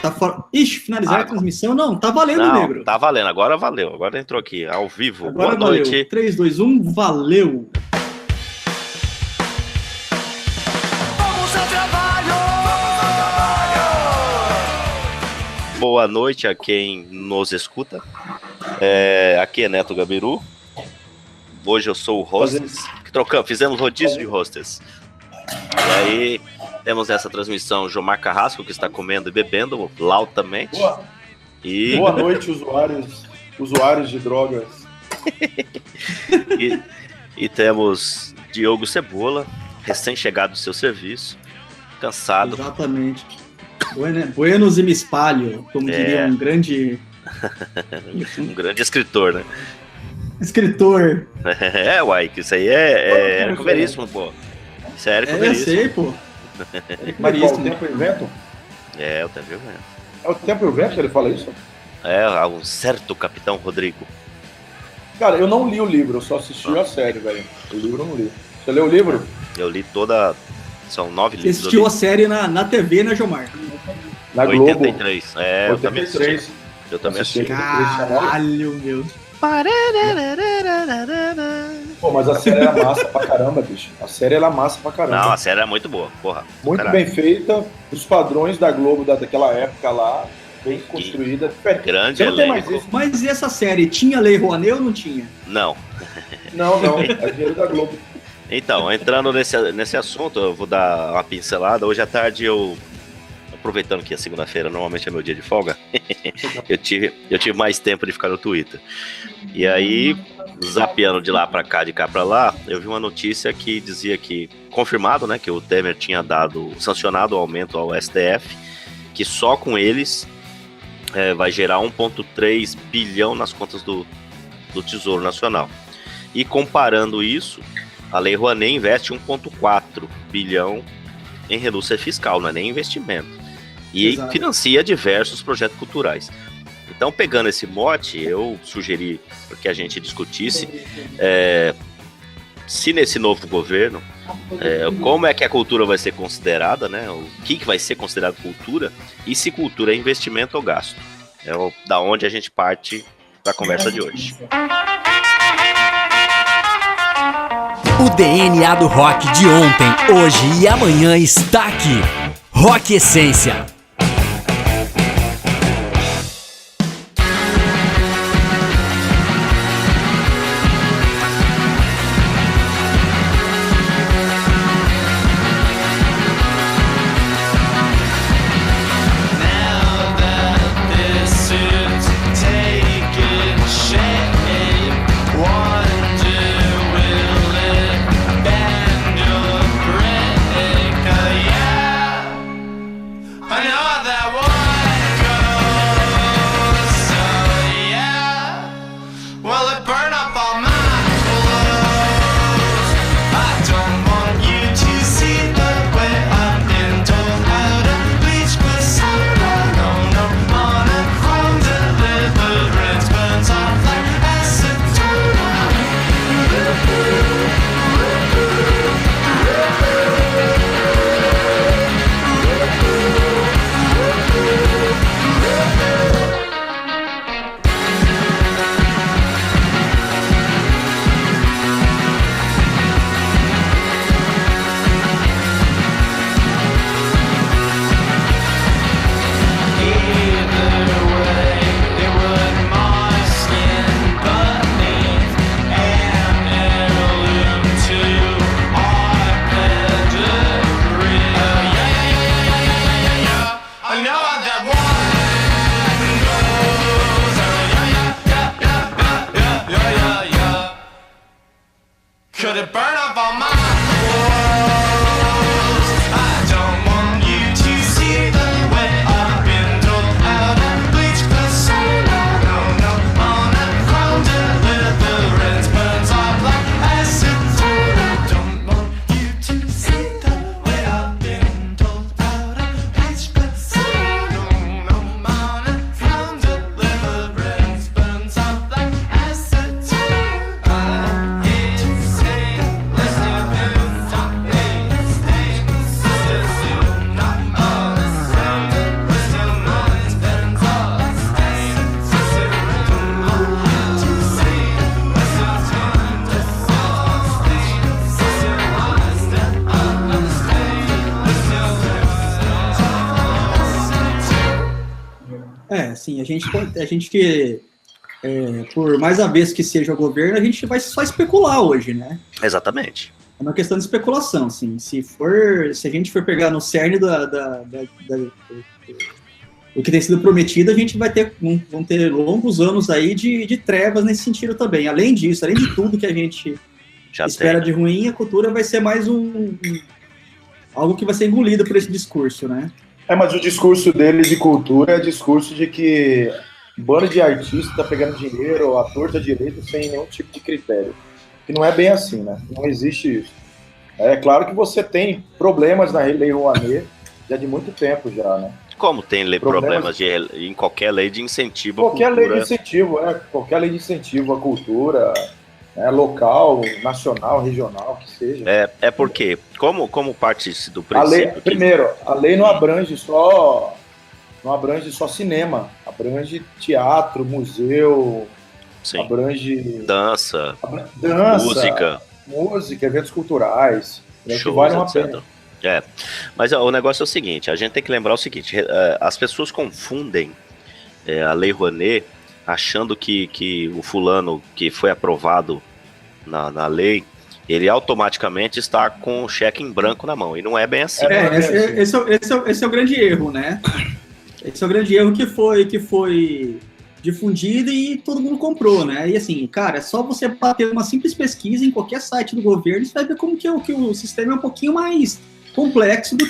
Tá fora. Ixi, finalizar a transmissão? Não, tá valendo, Não, negro. tá valendo, agora valeu. Agora entrou aqui, ao vivo. Agora Boa valeu. noite. 3, 2, 1, valeu. Vamos ao trabalho! Boa noite a quem nos escuta. Aqui é Neto Gabiru. Hoje eu sou o hostess. Fizemos rodízio de hostess. E aí, temos nessa transmissão Jomar Carrasco, que está comendo e bebendo lautamente. Boa noite, usuários de drogas. e temos Diogo Cebola, recém-chegado do seu serviço, cansado. Exatamente. Buenos e me espalho, como diria um grande... um grande escritor, né? Escritor. Uai, que isso aí é Érico Veríssimo, pô. Isso é Érico Veríssimo. Eu sei, pô. Mas qual, o Tempo e o Vento? O Tempo e o Vento. É o Tempo e o Vento que ele fala isso? Um certo Capitão Rodrigo. Cara, eu não li o livro, eu só assisti a série, velho. O livro eu não li. Você leu o livro? Eu li toda... São 9 livros. Você assistiu a série na TV, né, Jomar? Na 83. Globo. Eu também assisti. Eu também assisti. Caralho, meu. Pô, mas a série era massa pra caramba, bicho. A série era massa pra caramba. Não, a série é muito boa, porra. Muito bem feita, os padrões da Globo daquela época lá, bem construída. Grande Você não tem elenco. mais isso? Mas e essa série? Tinha Lei Rouanet ou não tinha? Não. Não, é dinheiro da Globo. Então, entrando nesse assunto, eu vou dar uma pincelada. Hoje à tarde aproveitando que a segunda-feira normalmente é meu dia de folga, eu tive mais tempo de ficar no Twitter. E aí, zapeando de lá pra cá, de cá pra lá, eu vi uma notícia que dizia que, confirmado, né, que o Temer tinha sancionado o aumento ao STF, que só com eles vai gerar 1,3 bilhão nas contas do Tesouro Nacional. E comparando isso, a Lei Rouanet investe 1,4 bilhão em renúncia fiscal, não é nem investimento. E Exato. Financia diversos projetos culturais. Então, pegando esse mote, eu sugeri que a gente discutisse se nesse novo governo, como é que a cultura vai ser considerada, né? O que vai ser considerado cultura e se cultura é investimento ou gasto. Da onde a gente parte para a conversa de hoje. O DNA do rock de ontem, hoje e amanhã está aqui. Rock Essência. assim, a gente por mais avesso que seja o governo, a gente vai só especular hoje, né? Exatamente. É uma questão de especulação, assim. Se a gente for pegar no cerne do que tem sido prometido, a gente vão ter longos anos aí de trevas nesse sentido também. Além disso, além de tudo que a gente espera de ruim, a cultura vai ser mais algo que vai ser engolido por esse discurso, né? Mas o discurso dele de cultura é discurso de que bando de artista tá pegando dinheiro, ator tá direito sem nenhum tipo de critério. Que não é bem assim, né? Não existe isso. É claro que você tem problemas na Lei Rouanet já de muito tempo já, né? Como tem problemas em qualquer lei de incentivo à cultura. Qualquer lei de incentivo à cultura, local, nacional, regional, que seja. Porque, como parte do princípio... A lei não abrange só cinema, abrange teatro, museu, sim, abrange dança, música, eventos culturais, shows, vale uma etc. Pena. Mas o negócio é o seguinte, a gente tem que lembrar o seguinte, as pessoas confundem a Lei Rouanet achando que o fulano que foi aprovado na lei, ele automaticamente está com o cheque em branco na mão, e não é bem assim. Esse é o grande erro, né? Esse é o grande erro que foi difundido e todo mundo comprou, né? E assim, cara, é só você bater uma simples pesquisa em qualquer site do governo, você vai ver como que o sistema é um pouquinho mais complexo do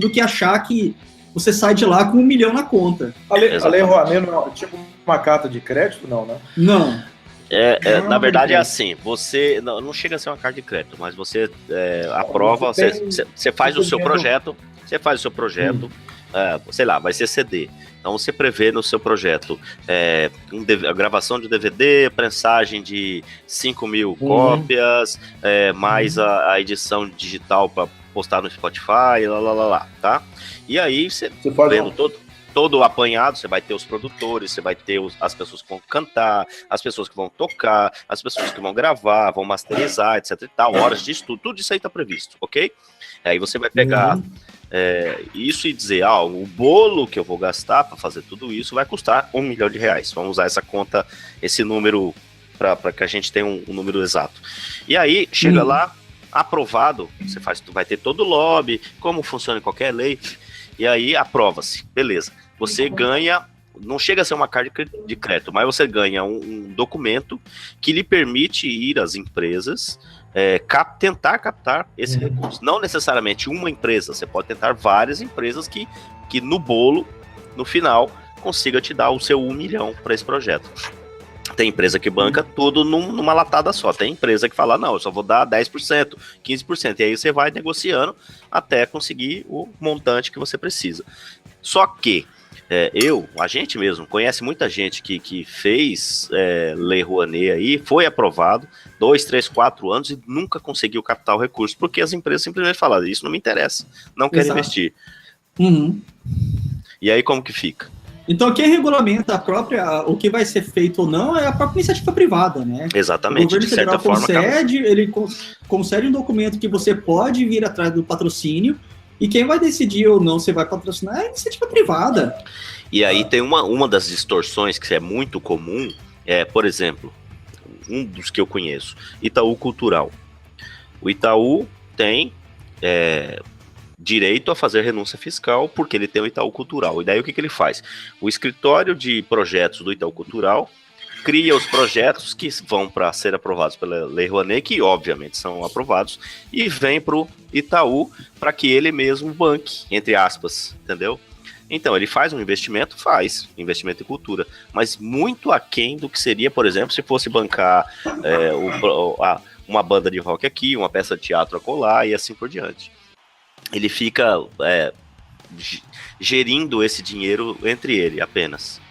que achar que você sai de lá com 1 milhão na conta. A Lei Rouanet não é tipo uma carta de crédito, não, né? Não. Na verdade é assim, você não chega a ser uma carta de crédito, mas você aprova, você faz o seu projeto, sei lá, vai ser CD. Então você prevê no seu projeto a gravação de DVD, prensagem de 5.000 cópias, mais a edição digital para postar no Spotify, tá? E aí você vendo todo o apanhado, você vai ter os produtores, você vai ter as pessoas que vão cantar, as pessoas que vão tocar, as pessoas que vão gravar, vão masterizar, etc e tal, horas de estudo, tudo isso aí tá previsto, ok? Aí você vai pegar isso e dizer, o bolo que eu vou gastar para fazer tudo isso vai custar R$1 milhão. Vamos usar essa conta, esse número, para que a gente tenha um número exato. E aí, chega lá, aprovado, tu vai ter todo o lobby, como funciona em qualquer lei, e aí aprova-se, beleza. Você ganha, não chega a ser uma carta de crédito, mas você ganha um documento que lhe permite ir às empresas, tentar captar esse recurso. Não necessariamente uma empresa, você pode tentar várias empresas que no bolo, no final, consiga te dar o seu 1 milhão para esse projeto. Tem empresa que banca tudo numa latada só. Tem empresa que fala, não, eu só vou dar 10%, 15%. E aí você vai negociando até conseguir o montante que você precisa. Só que a gente mesmo, conhece muita gente que fez Lei Rouanet aí, foi aprovado, 2, 3, 4 anos e nunca conseguiu captar o recurso, porque as empresas simplesmente falaram, isso não me interessa, não quero investir. E aí como que fica? Então, quem regulamenta o que vai ser feito ou não é a própria iniciativa privada, né? Exatamente. O governo federal concede um documento que você pode vir atrás do patrocínio, e quem vai decidir ou não se vai patrocinar é a iniciativa privada. E aí tem uma das distorções que é muito comum, por exemplo, um dos que eu conheço, Itaú Cultural. O Itaú tem direito a fazer renúncia fiscal porque ele tem o Itaú Cultural. E daí o que ele faz? O escritório de projetos do Itaú Cultural cria os projetos que vão para ser aprovados pela Lei Rouanet, que obviamente são aprovados, e vem para o Itaú para que ele mesmo banque, entre aspas, entendeu? Então, ele faz um investimento em cultura, mas muito aquém do que seria, por exemplo, se fosse bancar uma banda de rock aqui, uma peça de teatro acolá e assim por diante. Ele fica gerindo esse dinheiro entre ele apenas.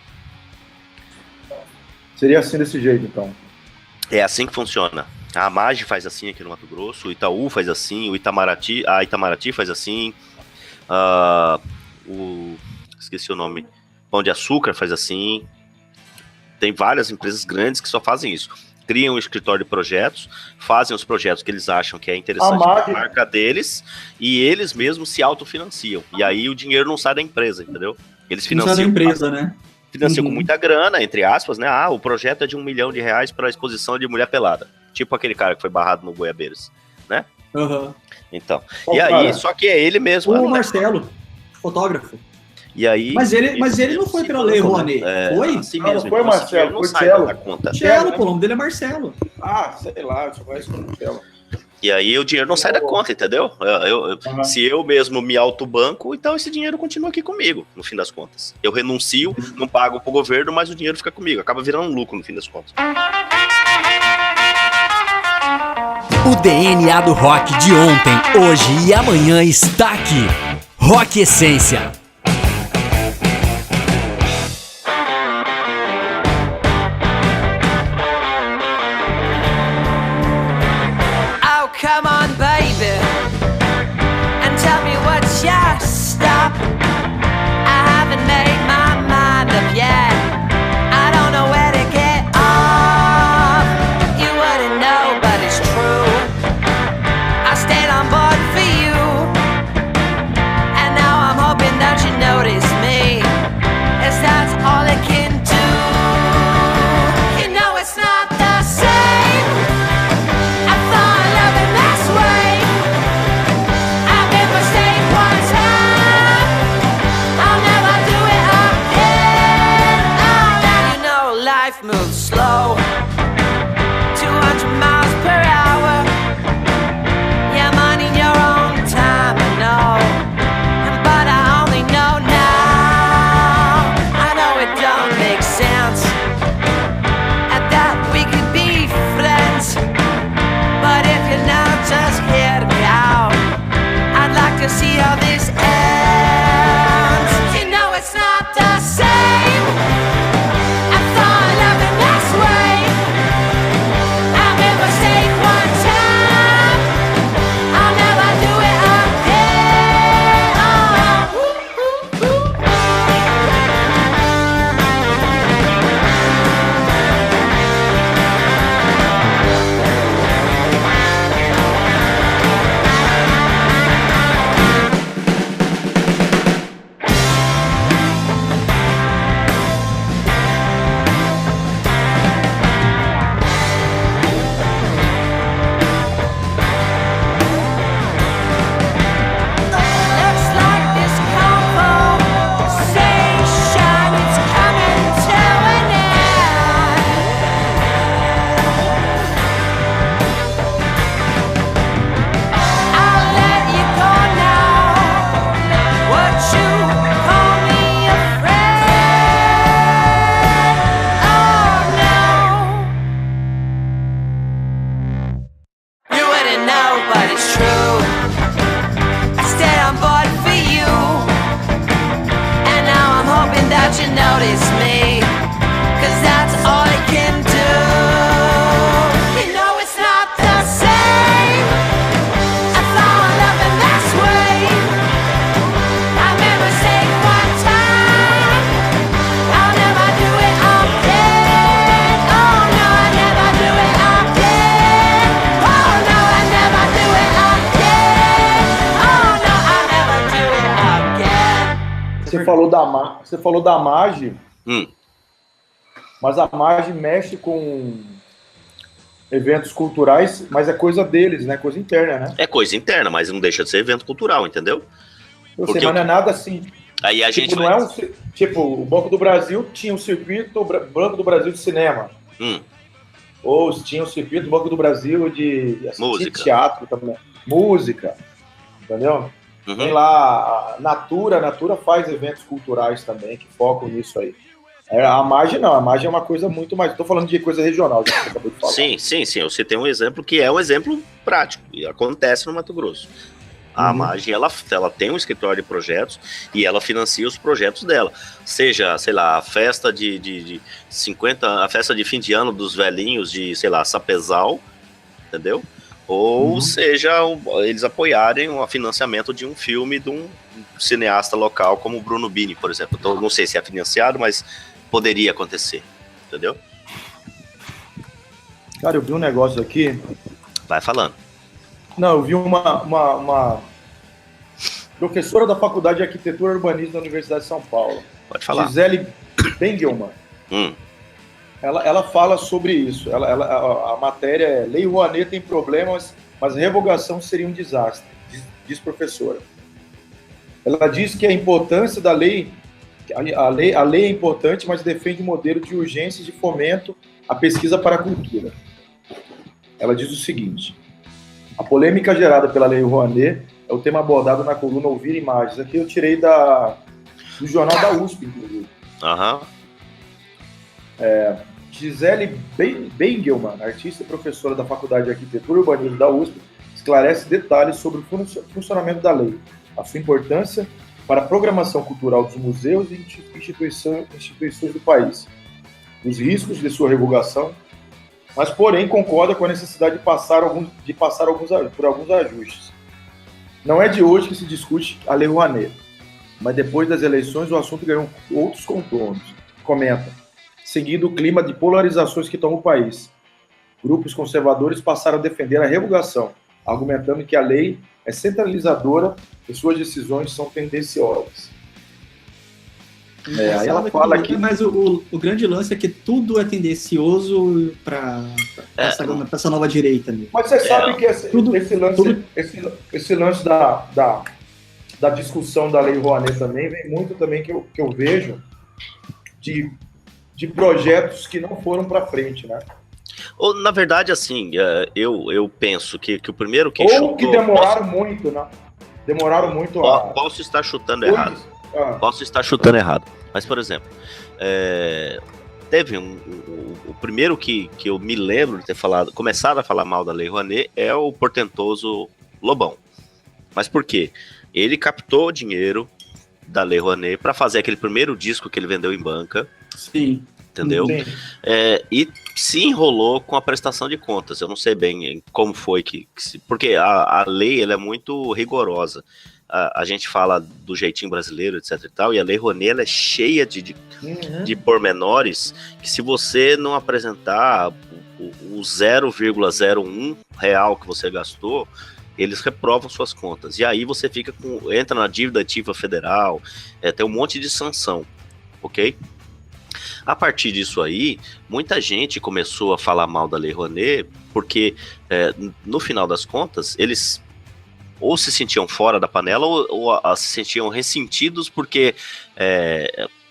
Seria assim desse jeito, então? É assim que funciona. A AMAGE faz assim aqui no Mato Grosso, o Itaú faz assim, a Itamaraty faz assim, esqueci o nome, Pão de Açúcar faz assim. Tem várias empresas grandes que só fazem isso. Criam um escritório de projetos, fazem os projetos que eles acham que é interessante para a marca deles, e eles mesmos se autofinanciam. E aí o dinheiro não sai da empresa, entendeu? Eles Não sai da financiam, empresa, né? financiam com Uhum. muita grana, entre aspas, né? Ah, o projeto é de R$ 1 milhão para a exposição de mulher pelada. Tipo aquele cara que foi barrado no Goiabeiras, né? Aham. Então. Qual E aí, cara? só que é ele mesmo. eu O não lembro. Marcelo, fotógrafo. E aí. Mas ele não foi pela Lei Rouanet. Foi? Assim Não, mesmo. não foi então, esse Marcelo, dinheiro não foi sai Cello. da conta. Cello, né? pô, o nome dele é Marcelo. Ah, sei lá, eu conheço como Cello. E aí o dinheiro não sai da conta, entendeu? Aham. Se eu mesmo me autobanco, então esse dinheiro continua aqui comigo, no fim das contas. Eu renuncio, não pago pro governo, mas o dinheiro fica comigo. Acaba virando um lucro no fim das contas. O DNA do rock de ontem, hoje e amanhã está aqui. Rock Essência. Oh, come on, baby, and tell me what's your stop. I haven't made my mind up yet. I don't know where to get off. You wouldn't know, but it's true. I stayed on board for you, and now I'm hoping that you notice me, as that's all I can do. You know it's not the same. I thought love in this way. I've been mistaken one time. I'll never do it again. Oh, now you know life moves slow. 200 miles per hour. Yeah, minding your own time, I know. But I only know now. I know it don't make sense, and that we could be friends. But if you now just hear me out, I'd like to see how this ends. You know it's not the same. I thought love in this way. I made a mistake one time. I'll never do it again. Oh, ooh, ooh, ooh. Looks like this conversation is coming to an end. I'll let you go now. Would you call me a friend? Oh no. You wouldn't know, but it's true. I stayed on board for you, and now I'm hoping that you notice me, 'cause that's all I can do. You know it's not the same. I thought love in this way. I made a mistake one time. I'll never do it again. Oh no, I never do it again. Oh no, I never do it again. Oh no, I never do it again. Você falou da Mage, Hum. mas a Mage mexe com eventos culturais, mas é coisa deles, né? Coisa interna, né? É coisa interna, mas não deixa de ser evento cultural, entendeu? Eu Porque sei, mas não é nada assim. Aí a gente Tipo, não vai. é tipo, o Banco do Brasil tinha um circuito Banco do Brasil de cinema. Hum, Ou tinha um circuito Banco do Brasil de Música. teatro também. Música. Entendeu? Tem uhum. lá a Natura faz eventos culturais também que focam nisso aí. A Mage não, a Mage é uma coisa muito mais. Estou falando de coisa regional, já que você acabou de falar. Sim. Eu citei um exemplo que é um exemplo prático e acontece no Mato Grosso. A Mage, ela tem um escritório de projetos e ela financia os projetos dela. Seja, sei lá, a festa de 50, a festa de fim de ano dos velhinhos de, sei lá, Sapezal, entendeu? Ou seja, eles apoiarem o financiamento de um filme de um cineasta local como o Bruno Bini, por exemplo. Então, não sei se é financiado, mas poderia acontecer, entendeu? Cara, eu vi um negócio aqui. Vai falando. Não, eu vi uma professora da Faculdade de Arquitetura e Urbanismo da Universidade de São Paulo. Pode falar. Gisele Bengelman. Ela fala sobre isso. A matéria é: Lei Rouanet tem problemas, mas revogação seria um desastre, diz professora. Ela diz que a importância da lei, a lei é importante, mas defende um modelo de urgência de fomento à pesquisa para a cultura. Ela diz o seguinte: a polêmica gerada pela Lei Rouanet é o tema abordado na coluna Ouvir Imagens. Aqui eu tirei do jornal da USP, inclusive. Gisele Bengelman, artista e professora da Faculdade de Arquitetura e Urbanismo da USP, esclarece detalhes sobre o funcionamento da lei, a sua importância para a programação cultural dos museus e instituições do país, os riscos de sua revogação, mas, porém, concorda com a necessidade de passar por alguns ajustes. Não é de hoje que se discute a Lei Rouanet, mas depois das eleições o assunto ganhou outros contornos. Comenta: seguindo o clima de polarizações que toma o país, grupos conservadores passaram a defender a revogação, argumentando que a lei é centralizadora e suas decisões são tendenciosas. Aí ela fala que... Mas o grande lance é que tudo é tendencioso para essa nova direita. Né? Mas você sabe que esse lance da discussão da Lei Rouanet também vem muito também que eu vejo de projetos que não foram para frente, né? Ou, na verdade, assim, eu penso que o primeiro que chutou... Ou que demoraram muito, né? Demoraram muito Posso estar chutando errado. Posso estar chutando errado. Mas, por exemplo, teve o primeiro que eu me lembro de ter começado a falar mal da Lei Rouanet é o portentoso Lobão. Mas por quê? Ele captou dinheiro da Lei Rouanet para fazer aquele primeiro disco que ele vendeu em banca. Sim. Entendeu? E se enrolou com a prestação de contas. Eu não sei bem como foi porque a lei ela é muito rigorosa. A gente fala do jeitinho brasileiro, etc e tal, e a Lei Rouanet ela é cheia de pormenores que, se você não apresentar o 0,01 real que você gastou, eles reprovam suas contas. E aí você entra na dívida ativa federal, tem um monte de sanção, ok? A partir disso aí, muita gente começou a falar mal da Lei Rouanet, porque no final das contas, eles ou se sentiam fora da panela ou se sentiam ressentidos porque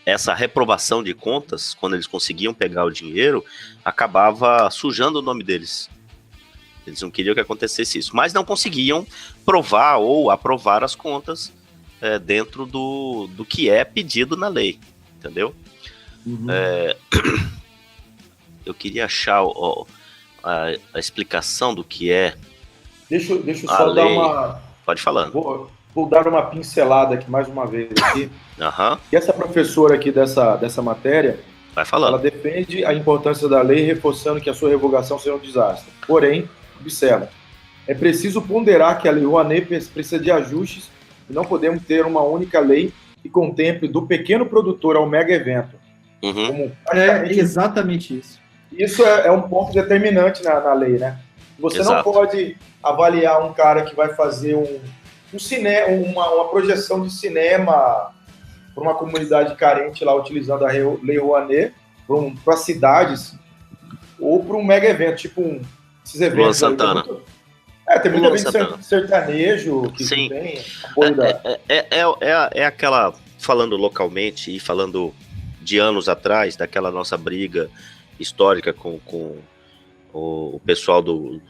essa reprovação de contas, quando eles conseguiam pegar o dinheiro, acabava sujando o nome deles. Eles não queriam que acontecesse isso, mas não conseguiam provar ou aprovar as contas dentro do que é pedido na lei, entendeu? Eu queria achar a explicação do que é. Deixa eu só dar uma... Pode falar. Vou dar uma pincelada aqui mais uma vez aqui. E essa professora aqui dessa matéria, vai falando. Ela defende a importância da lei, reforçando que a sua revogação será um desastre. Porém, observa, é preciso ponderar que a Lei Rouanet precisa de ajustes e não podemos ter uma única lei que contemple do pequeno produtor ao mega evento. Exatamente isso. Isso é um ponto determinante na lei, né? Você não pode avaliar um cara que vai fazer uma projeção de cinema para uma comunidade carente lá, utilizando a Lei Rouanet, para cidades, ou para um mega evento, tipo esses eventos. Luan Santana. Tem muito evento sertanejo que Sim. tem apoio é aquela, falando localmente e falando de anos atrás, daquela nossa briga histórica com o pessoal do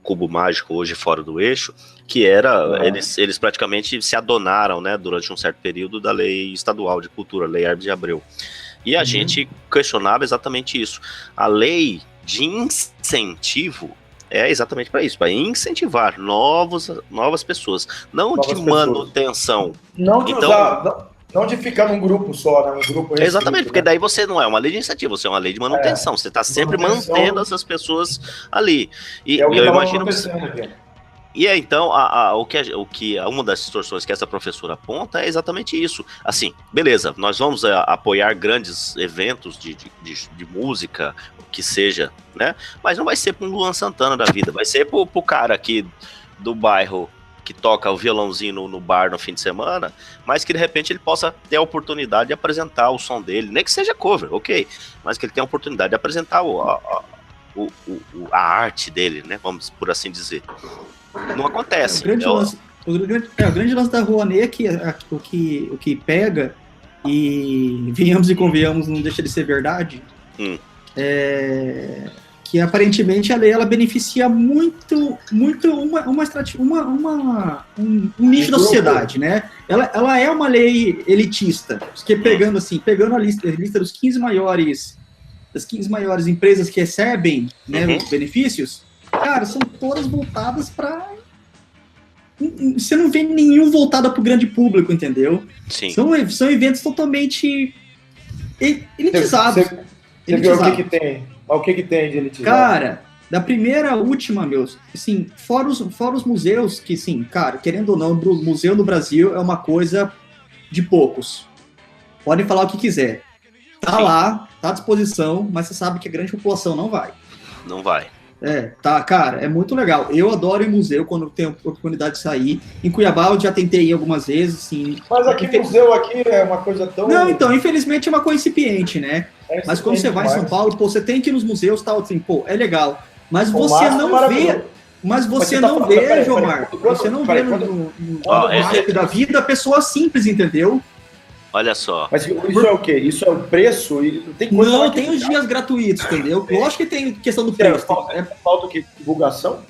Cubo Mágico, hoje fora do eixo, que era, eles praticamente se adonaram, né, durante um certo período da Lei Estadual de Cultura, Lei Hermes de Abreu. E a gente questionava exatamente isso. A lei de incentivo é exatamente para isso, para incentivar novas pessoas, não de manutenção. Não de não de ficar num grupo só, né? Um grupo restrito, exatamente, porque daí você não é uma lei de iniciativa, você é uma lei de manutenção. Você está sempre mantendo essas pessoas ali. E eu imagino que... E então, uma das distorções que essa professora aponta é exatamente isso. Assim, beleza, nós vamos apoiar grandes eventos de música, o que seja, né? Mas não vai ser para um Luan Santana da vida, vai ser para o cara aqui do bairro que toca o violãozinho no bar no fim de semana, mas que de repente ele possa ter a oportunidade de apresentar o som dele, nem que seja cover, ok, mas que ele tenha a oportunidade de apresentar a arte dele, né, vamos por assim dizer. Não acontece. O grande lance da Rouanet é que o que pega, e venhamos e convenhamos, não deixa de ser verdade, que aparentemente a lei ela beneficia muito um nicho da sociedade, né? Ela é uma lei elitista, porque pegando a lista dos 15 maiores empresas que recebem, né, os benefícios, cara, são todas voltadas para... Você não vê nenhum voltado para o grande público, entendeu? Sim. São eventos totalmente elitizados. Você viu o que tem? O que tem de elitizado? Cara, da primeira à última, meus, assim, fora os museus, que, sim, cara, querendo ou não, o museu no Brasil é uma coisa de poucos. Podem falar o que quiser. Tá lá, tá à disposição, mas você sabe que a grande população não vai. Não vai. Tá, cara, é muito legal. Eu adoro ir em museu quando eu tenho oportunidade de sair. Em Cuiabá eu já tentei ir algumas vezes, assim. Mas aqui museu aqui é uma coisa tão... Não, então, infelizmente é uma coisa incipiente, né? Mas quando você vai em São Paulo, pô, você tem que ir nos museus, tal, assim, pô, é legal. Mas você não vê... Mas você não vê, Jomar. Você não vê no da vida pessoas simples, entendeu? Olha só. Mas isso é o quê? Isso é o preço? Não, tem os dias gratuitos, entendeu? Lógico que tem questão do preço. Falta o quê? Divulgação?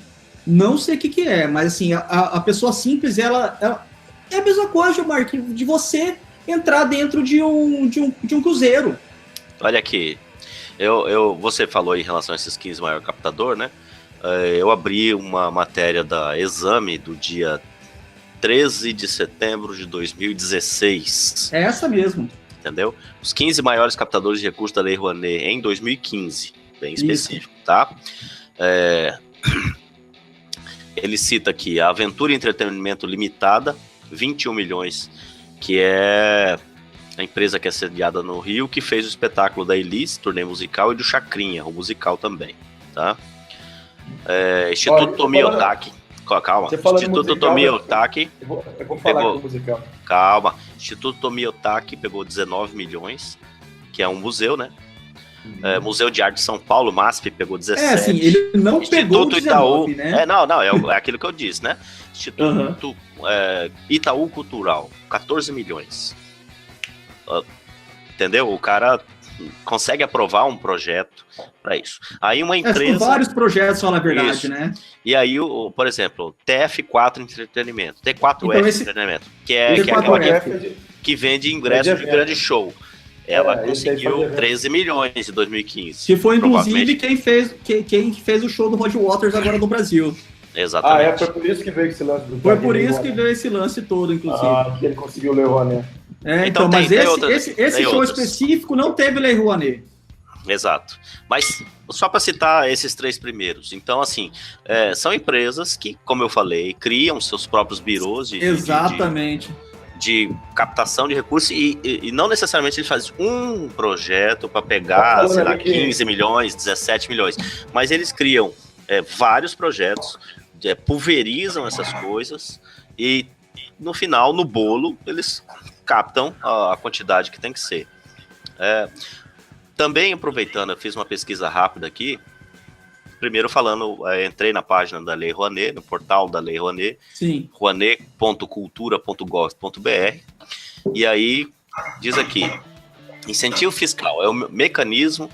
Não sei o que é, mas assim, a pessoa simples, ela é a mesma coisa, Jomar, de você entrar dentro de um cruzeiro. Olha aqui, você falou em relação a esses 15 maiores captadores, né? Eu abri uma matéria da Exame do dia 13 de setembro de 2016. É essa mesmo. Entendeu? Os 15 maiores captadores de recursos da Lei Rouanet em 2015, bem específico, tá? Ele cita aqui a Aventura e Entretenimento Limitada, 21 milhões, que é a empresa que é sediada no Rio, que fez o espetáculo da Elis, turnê musical, e do Chacrinha, o musical também, tá? Instituto Tomi Otaki. Calma. Instituto Tomi Otaki. Eu vou falar do musical. Calma. Instituto Tomi Otaki pegou 19 milhões, que é um museu, né? Museu de Arte de São Paulo, MASP, pegou 17. Assim, ele não pegou 19, Itaú, né? É aquilo que eu disse, né? Instituto Itaú Cultural, 14 milhões. Entendeu? O cara consegue aprovar um projeto para isso. Aí uma empresa... São vários projetos, só na verdade, isso. Né? E aí, por exemplo, TF4 Entretenimento, T4F então, Entretenimento, que é aquela que vende ingressos de grande show. Ela conseguiu 13 milhões em 2015. Que foi, inclusive, quem fez o show do Roger Waters agora no Brasil. Exatamente. Foi por isso que veio esse lance. Foi por isso que veio esse lance todo, inclusive. Que ele conseguiu ler o Rouanet. Então, mas esse show específico não teve Lei Rouanet. Exato. Mas só para citar esses 3 primeiros. Então, assim, são empresas que, como eu falei, criam seus próprios birôs de captação de recursos e não necessariamente eles fazem um projeto para pegar, sei lá, 15 milhões, 17 milhões. Mas eles criam vários projetos, pulverizam essas coisas e no final, no bolo, eles captam a quantidade que tem que ser. Também aproveitando, eu fiz uma pesquisa rápida aqui, primeiro falando, entrei na página da Lei Rouanet, no portal da Lei Rouanet, rouanet.cultura.gov.br, e aí diz aqui, incentivo fiscal é o mecanismo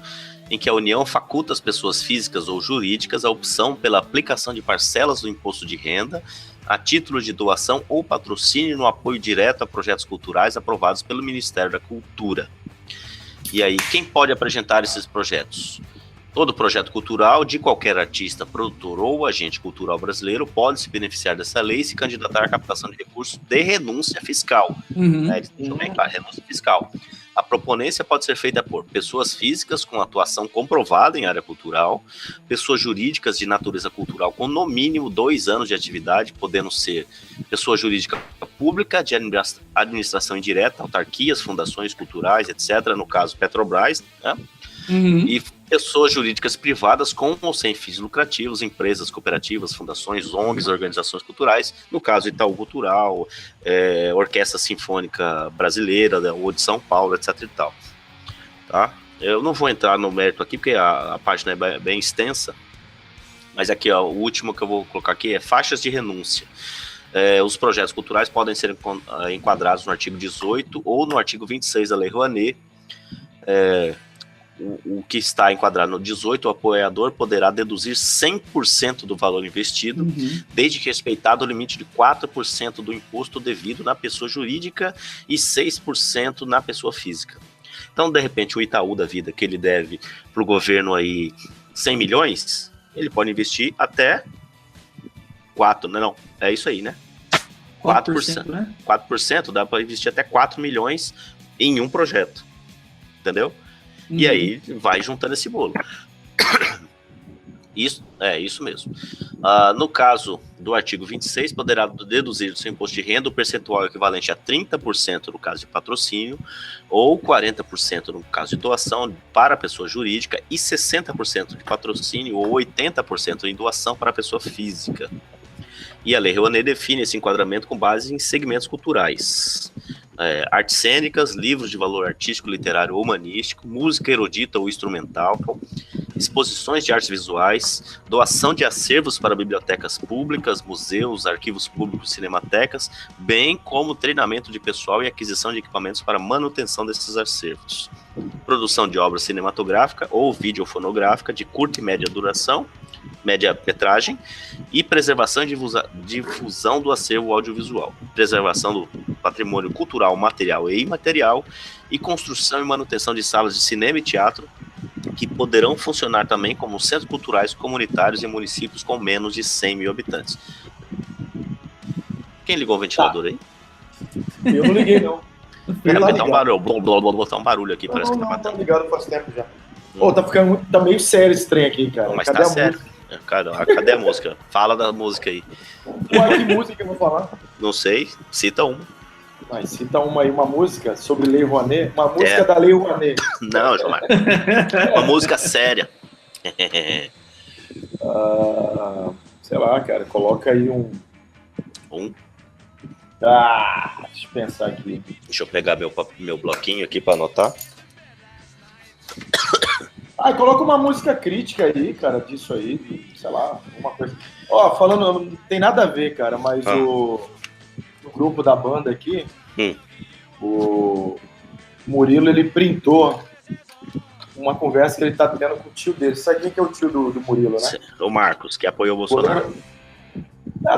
em que a União faculta as pessoas físicas ou jurídicas a opção pela aplicação de parcelas do imposto de renda a título de doação ou patrocínio no apoio direto a projetos culturais aprovados pelo Ministério da Cultura. E aí, quem pode apresentar esses projetos? Todo projeto cultural de qualquer artista, produtor ou agente cultural brasileiro pode se beneficiar dessa lei e se candidatar à captação de recursos de renúncia fiscal. Também, claro, renúncia fiscal. A proponência pode ser feita por pessoas físicas com atuação comprovada em área cultural, pessoas jurídicas de natureza cultural com no mínimo 2 anos de atividade, podendo ser pessoa jurídica pública, de administração indireta, autarquias, fundações culturais, etc., no caso Petrobras, né? e pessoas jurídicas privadas com ou sem fins lucrativos, empresas, cooperativas, fundações, ONGs, organizações culturais, no caso Itaú Cultural, Orquestra Sinfônica Brasileira, ou de São Paulo, etc e tal. Tá? Eu não vou entrar no mérito aqui, porque a página é bem extensa, mas aqui, ó, o último que eu vou colocar aqui é faixas de renúncia. Os projetos culturais podem ser enquadrados no artigo 18 ou no artigo 26 da Lei Rouanet. O que está enquadrado no 18, o apoiador poderá deduzir 100% do valor investido, desde que respeitado o limite de 4% do imposto devido na pessoa jurídica e 6% na pessoa física. Então, de repente, o Itaú da vida, que ele deve para o governo aí 100 milhões, ele pode investir até 4, não, é isso aí, né? 4%, né? 4% dá para investir até 4 milhões em um projeto, entendeu? E aí vai juntando esse bolo. Isso mesmo. No caso do artigo 26, poderá deduzir do seu imposto de renda o percentual equivalente a 30% no caso de patrocínio, ou 40% no caso de doação para a pessoa jurídica, e 60% de patrocínio ou 80% em doação para a pessoa física. E a Lei Rouanet define esse enquadramento com base em segmentos culturais. Artes cênicas, livros de valor artístico, literário ou humanístico, música erudita ou instrumental, exposições de artes visuais, doação de acervos para bibliotecas públicas, museus, arquivos públicos, cinematecas, bem como treinamento de pessoal e aquisição de equipamentos para manutenção desses acervos. Produção de obra cinematográfica ou videofonográfica de curta e média duração, média-metragem, e preservação e difusão do acervo audiovisual, preservação do patrimônio cultural, material e imaterial, e construção e manutenção de salas de cinema e teatro, que poderão funcionar também como centros culturais comunitários em municípios com menos de 100 mil habitantes. Quem ligou o ventilador aí? Eu não liguei, não. Vou botar um barulho aqui, parece que tá matando. Tá ligado faz tempo já. Tá meio sério esse trem aqui, cara. Mas cadê tá sério. Cadê a música? Fala da música aí. Ué, que música eu vou falar? Não sei, cita uma. Mas cita uma música sobre Lei Rouanet, uma música da Lei Rouanet. Não, João Marcos. Uma música séria. Sei lá, cara, coloca aí um... deixa eu pensar aqui. Deixa eu pegar meu bloquinho aqui pra anotar. Coloca uma música crítica aí, cara, disso aí, sei lá, alguma coisa. Falando, não tem nada a ver, cara, mas o grupo da banda aqui, o Murilo, ele printou uma conversa que ele tá tendo com o tio dele. Sabe quem que é o tio do Murilo, né? O Marcos, que apoiou o Bolsonaro.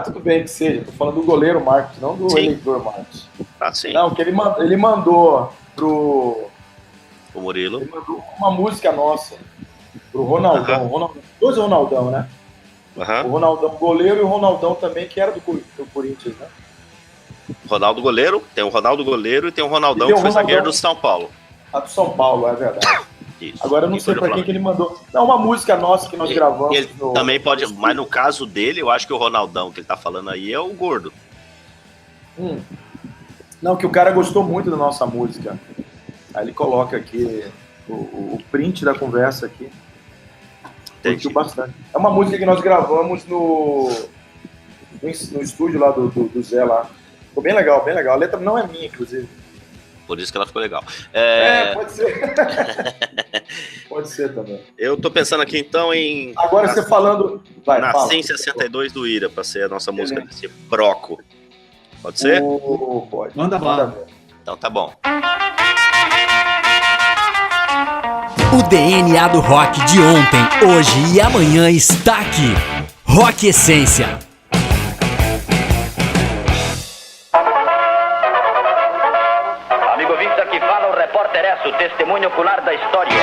Tudo bem que seja, tô falando do goleiro Marcos, não do eleitor Marcos. Sim. Não, que ele mandou pro... O Murilo. Ele mandou uma música nossa pro Ronaldão. Dois Ronaldão, né? O Ronaldão goleiro e o Ronaldão também, que era do Corinthians, né? Ronaldo goleiro, tem o Ronaldo goleiro e tem o Ronaldão, que foi zagueiro do São Paulo. Do São Paulo, é verdade. Isso. Agora eu não sei pra quem que ele mandou. Não, uma música nossa que nós gravamos. Ele também pode, mas no caso dele, eu acho que o Ronaldão que ele tá falando aí é o gordo. Não, que o cara gostou muito da nossa música. Aí ele coloca aqui o print da conversa aqui. Curtiu bastante. É uma música que nós gravamos no estúdio lá do Zé lá. Ficou bem legal, bem legal. A letra não é minha, inclusive. Por isso que ela ficou legal. Pode ser. Pode ser também. Eu tô pensando aqui então em... Agora você falando... Nasci em 62 do Ira, pra ser a nossa música desse broco. Pode ser? Pode. Manda bala. Então tá bom. O DNA do rock de ontem, hoje e amanhã está aqui. Rock Essência. Amigo ouvinte, aqui fala o repórter S, o testemunho ocular da história.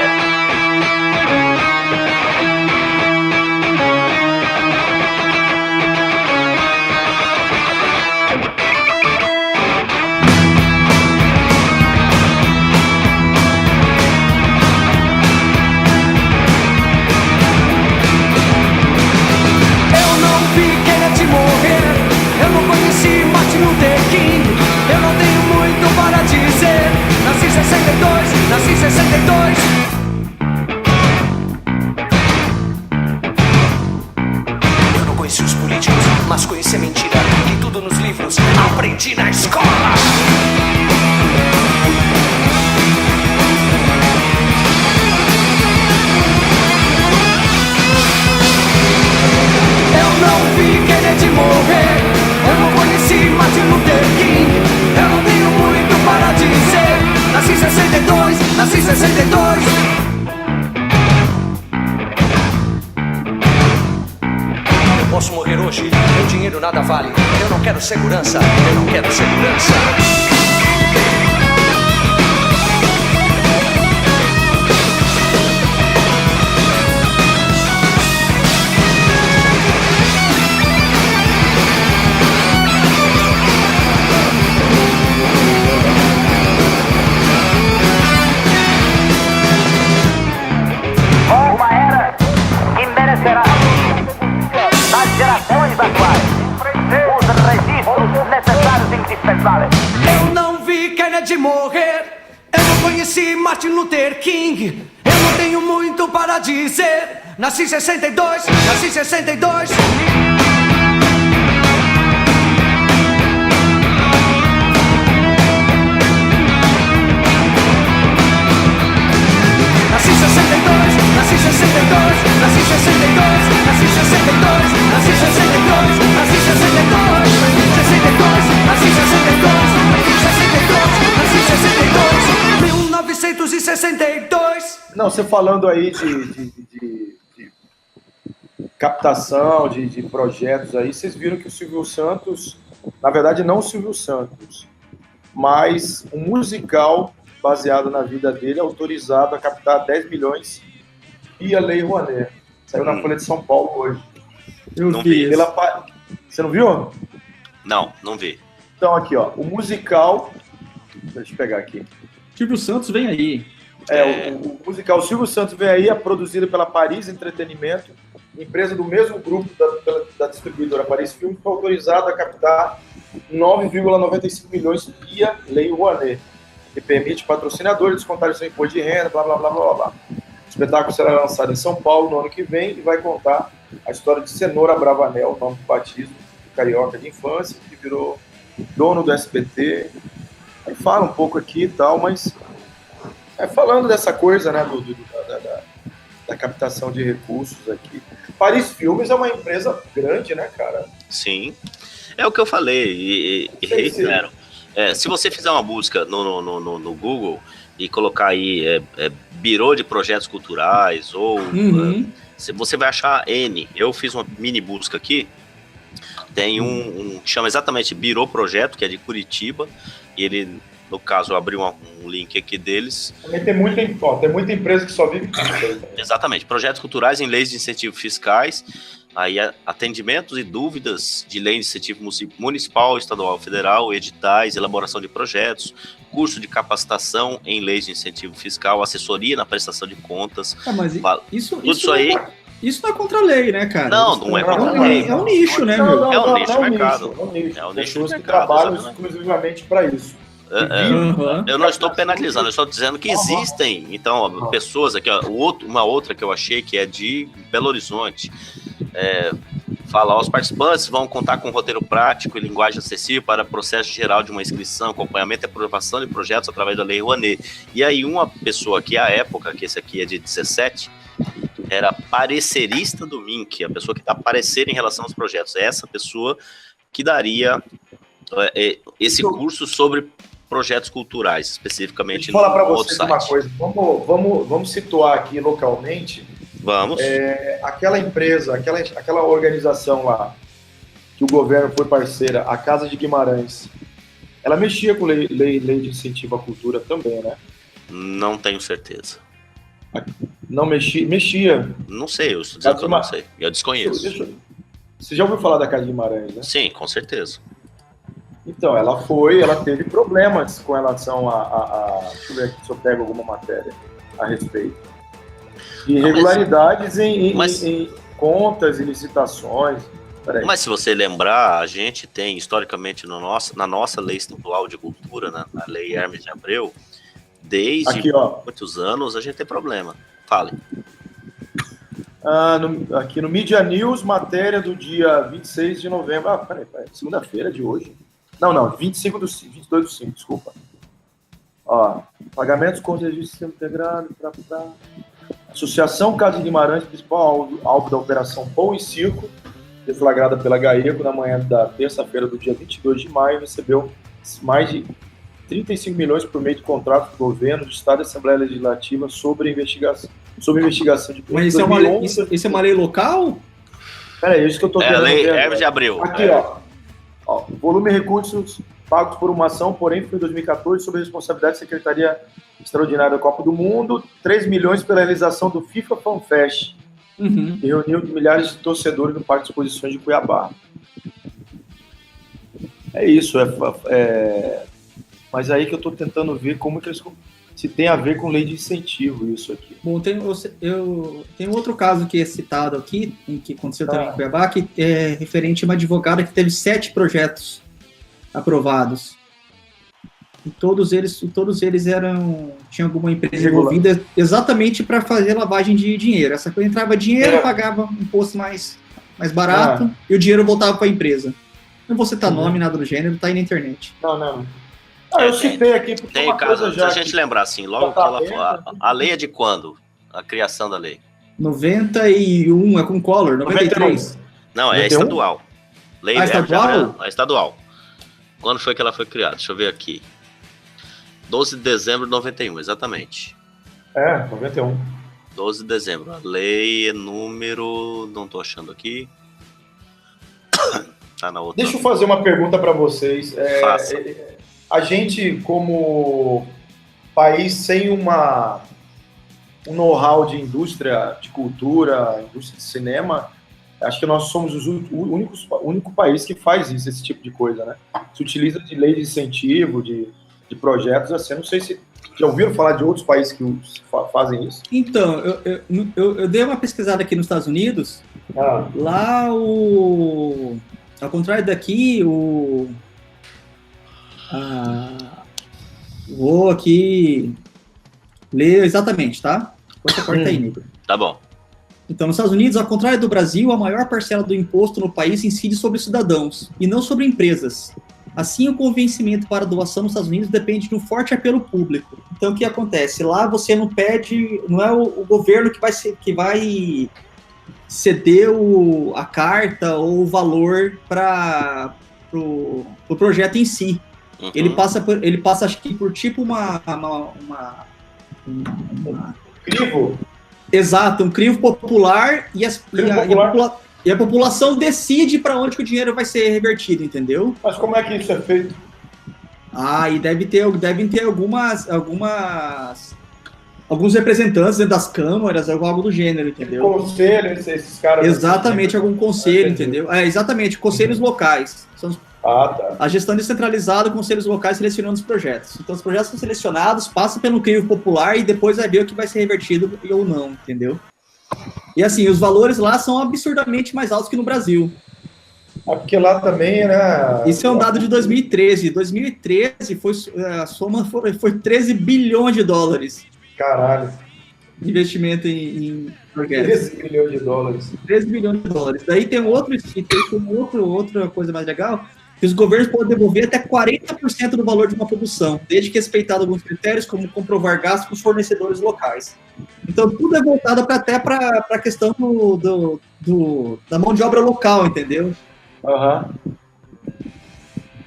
Eu não conheci Martin Luther King. Eu não tenho muito para dizer. Nasci em 62, nasci em 62. na escola. Eu não vi Kennedy morrer, eu não conheci Martin Luther King, eu não tenho muito para dizer. Nasci em 62, nasci em 62. Posso morrer hoje, meu dinheiro nada vale. Eu não quero segurança, eu não quero segurança. Uma era que merecerá das gerações atuais os registros necessários e indispensáveis. Eu não vi Kennedy morrer, eu não conheci Martin Luther King, eu não tenho muito para dizer. Nasci em 62, nasci em 62. Nasci em 62, nasci em 62, nasci em 62, nasci em 62, nasci em 62, nasci em 62, 62, nasci em 62, nasci em 62, 1962. Não, você falando aí de captação, de projetos aí, vocês viram que o Silvio Santos, na verdade não o Silvio Santos, mas um musical baseado na vida dele, autorizado a captar 10 milhões via Lei Rouanet. Saiu na Folha de São Paulo hoje. Eu Não vi vi. isso. Você não viu? Não vi. Então aqui, ó, o musical, deixa eu pegar aqui. Silvio Santos vem aí. O musical Silvio Santos Vem Aí é produzido pela Paris Entretenimento, empresa do mesmo grupo da distribuidora Paris Filmes, foi autorizada a captar 9,95 milhões via Lei Rouanet, que permite patrocinadores descontarem seu imposto de renda, blá, blá, blá, blá, blá. O espetáculo será lançado em São Paulo no ano que vem e vai contar a história de Cenoura Bravanel, nome do batismo do carioca de infância, que virou dono do SBT. Aí fala um pouco aqui e tal, mas falando dessa coisa, né, da captação de recursos aqui. Paris Filmes é uma empresa grande, né, cara? Sim. É o que eu falei e reitero. Se você fizer uma busca no Google e colocar aí Birô de Projetos Culturais ou você vai achar N. Eu fiz uma mini busca aqui. Tem um chama exatamente Birô Projeto, que é de Curitiba, e ele, no caso, abriu um link aqui deles. Também tem muita empresa que só vive disso. Exatamente, projetos culturais em leis de incentivo fiscais, aí atendimentos e dúvidas de lei de incentivo municipal, estadual, federal, editais, elaboração de projetos, curso de capacitação em leis de incentivo fiscal, assessoria na prestação de contas. Mas isso aí. Isso não é contra a lei, né, cara? Não é contra a lei. É um nicho, né, meu? É um nicho de mercado. É um nicho de que mercado, trabalham exatamente. exclusivamente para isso. Eu não estou penalizando, eu estou dizendo que existem, então, pessoas aqui, ó, uma outra que eu achei que é de Belo Horizonte, fala, os participantes vão contar com um roteiro prático e linguagem acessível para processo geral de uma inscrição, acompanhamento e aprovação de projetos através da Lei Rouanet. E aí uma pessoa aqui, à época, que esse aqui é de 17, era parecerista do MINC, a pessoa que dá parecer em relação aos projetos. É essa pessoa que daria esse curso sobre projetos culturais, especificamente. Deixa eu falar para vocês uma coisa. Vamos situar aqui localmente. Vamos. Aquela empresa, aquela organização lá, que o governo foi parceira, a Casa de Guimarães, ela mexia com lei de incentivo à cultura também, né? Não tenho certeza. Não mexia? Não sei, eu estou dizendo que eu não sei. Eu desconheço. Você já ouviu falar da Casa de Guimarães, né? Sim, com certeza. Então, ela teve problemas com relação deixa eu ver aqui se eu pego alguma matéria a respeito. Irregularidades em contas e licitações. Mas se você lembrar, a gente tem, historicamente, na nossa lei estadual de cultura, na Lei Hermes de Abreu, desde muitos anos, a gente tem problema. Fale. Aqui no Media News, matéria do dia 26 de novembro. Peraí, segunda-feira de hoje. Não, 22 do 5, desculpa. Ó, pagamentos com registro de sistema integrado, Associação Casa de Guimarães, principal alvo da Operação Pão e Circo, deflagrada pela GAECO na manhã da terça-feira do dia 22 de maio, recebeu mais de 35 milhões por meio de contrato do governo, do Estado e Assembleia Legislativa sobre investigação de... Mas isso é uma lei local? Peraí, isso que eu tô É a lei Hermes de Abreu. Aqui, ó. Volume de recursos pagos por uma ação, porém, foi em 2014, sob a responsabilidade da Secretaria Extraordinária da Copa do Mundo, 3 milhões pela realização do FIFA Fan Fest, que reuniu milhares de torcedores no Parque de Exposições de Cuiabá. É isso, mas aí que eu estou tentando ver como que eles, se tem a ver com lei de incentivo isso aqui. Bom, tem outro caso que é citado aqui, que aconteceu também em Cuiabá, que é referente a uma advogada que teve 7 projetos aprovados. E todos eles tinham alguma empresa envolvida exatamente para fazer lavagem de dinheiro. Essa coisa entrava dinheiro, pagava um imposto mais barato e o dinheiro voltava para a empresa. Não vou citar nome, nada do gênero, tá aí na internet. Não. Eu citei aqui porque tem caso, se a gente lembrar assim, logo que ela for, a lei é de quando? A criação da lei? 91, é com Collor, 93. Não, é estadual. Lei estadual? É estadual. Quando foi que ela foi criada? Deixa eu ver aqui. 12 de dezembro de 91, exatamente. 91. 12 de dezembro. A lei é número... Não tô achando aqui. Tá na outra. Deixa eu fazer uma pergunta para vocês. Faça. A gente, como país sem um know-how de indústria, de cultura, indústria de cinema, acho que nós somos o único país que faz isso, esse tipo de coisa, né? Se utiliza de lei de incentivo, de projetos assim. Não sei se já ouviram falar de outros países que fazem isso. Então, eu dei uma pesquisada aqui nos Estados Unidos. Lá ao contrário daqui, vou aqui ler exatamente, tá? Você corta aí, Nico. Tá bom. Então, nos Estados Unidos, ao contrário do Brasil, a maior parcela do imposto no país incide sobre cidadãos e não sobre empresas. Assim, o convencimento para a doação nos Estados Unidos depende de um forte apelo público. Então, o que acontece? Lá você não pede, não é o governo que vai ceder a carta ou o valor para o projeto em si. Uhum. Ele passa, acho que por tipo uma crivo. Exato, um crivo popular e a população decide para onde que o dinheiro vai ser revertido, entendeu? Mas como é que isso é feito? E devem ter alguns representantes dentro das câmaras, algo do gênero, entendeu? Conselho, esses caras... Exatamente, algum conselho, entendeu? Exatamente, conselhos locais. Tá. A gestão descentralizada, conselhos locais selecionando os projetos. Então, os projetos são selecionados, passam pelo crivo popular e depois vai ver o que vai ser revertido ou não, entendeu? E assim, os valores lá são absurdamente mais altos que no Brasil. Porque lá também, né? Isso é um dado de 2013. 2013 a soma foi 13 bilhões de dólares. Caralho. Investimento em projetos. 13 bilhões de dólares. 13 bilhões de dólares. Daí tem outra coisa mais legal, que os governos podem devolver até 40% do valor de uma produção, desde que respeitado alguns critérios, como comprovar gastos com os fornecedores locais. Então, tudo é voltado até para a questão da mão de obra local, entendeu?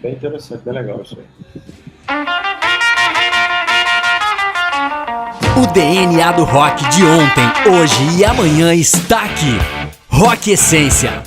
Bem interessante, bem legal isso aí. O DNA do rock de ontem, hoje e amanhã está aqui. Rock Essência.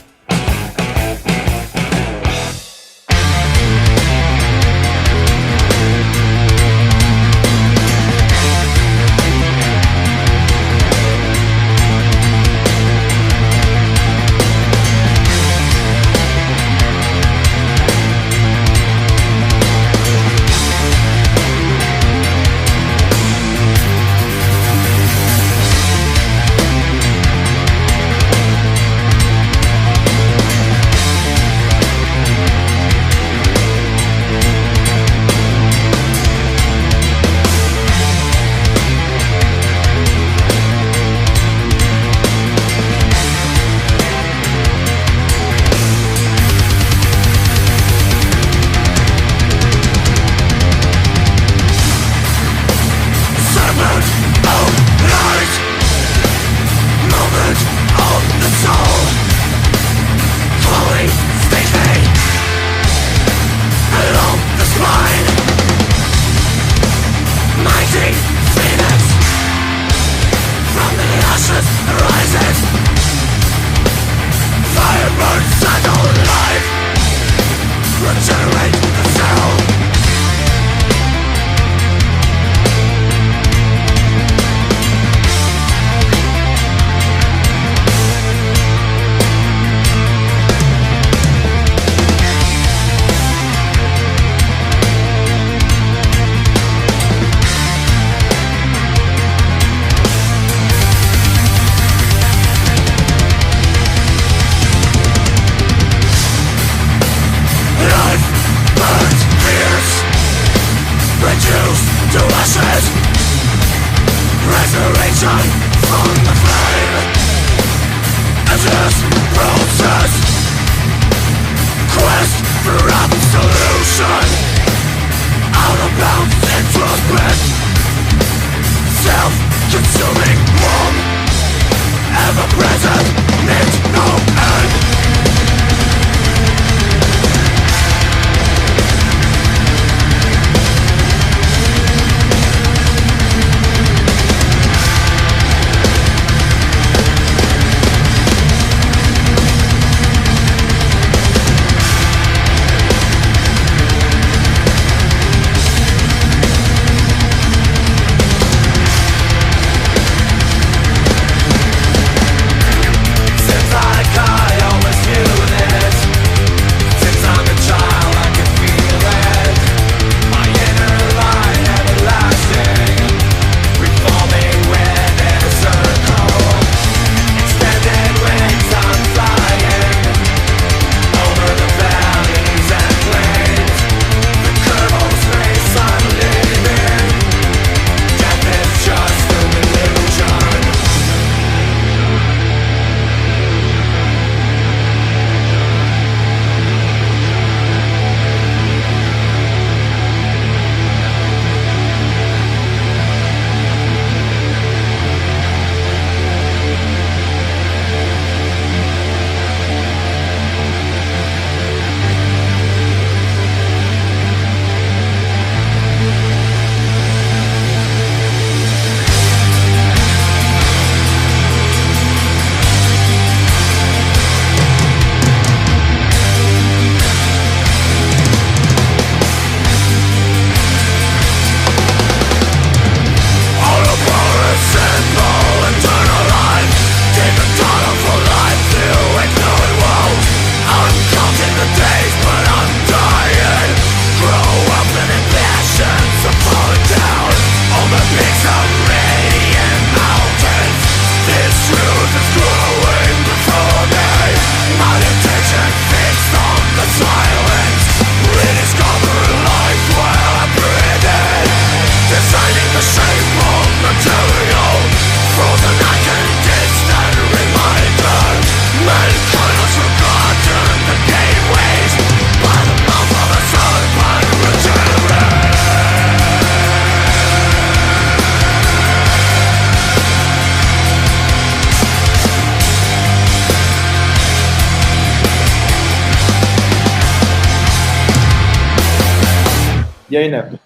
E aí, Neto?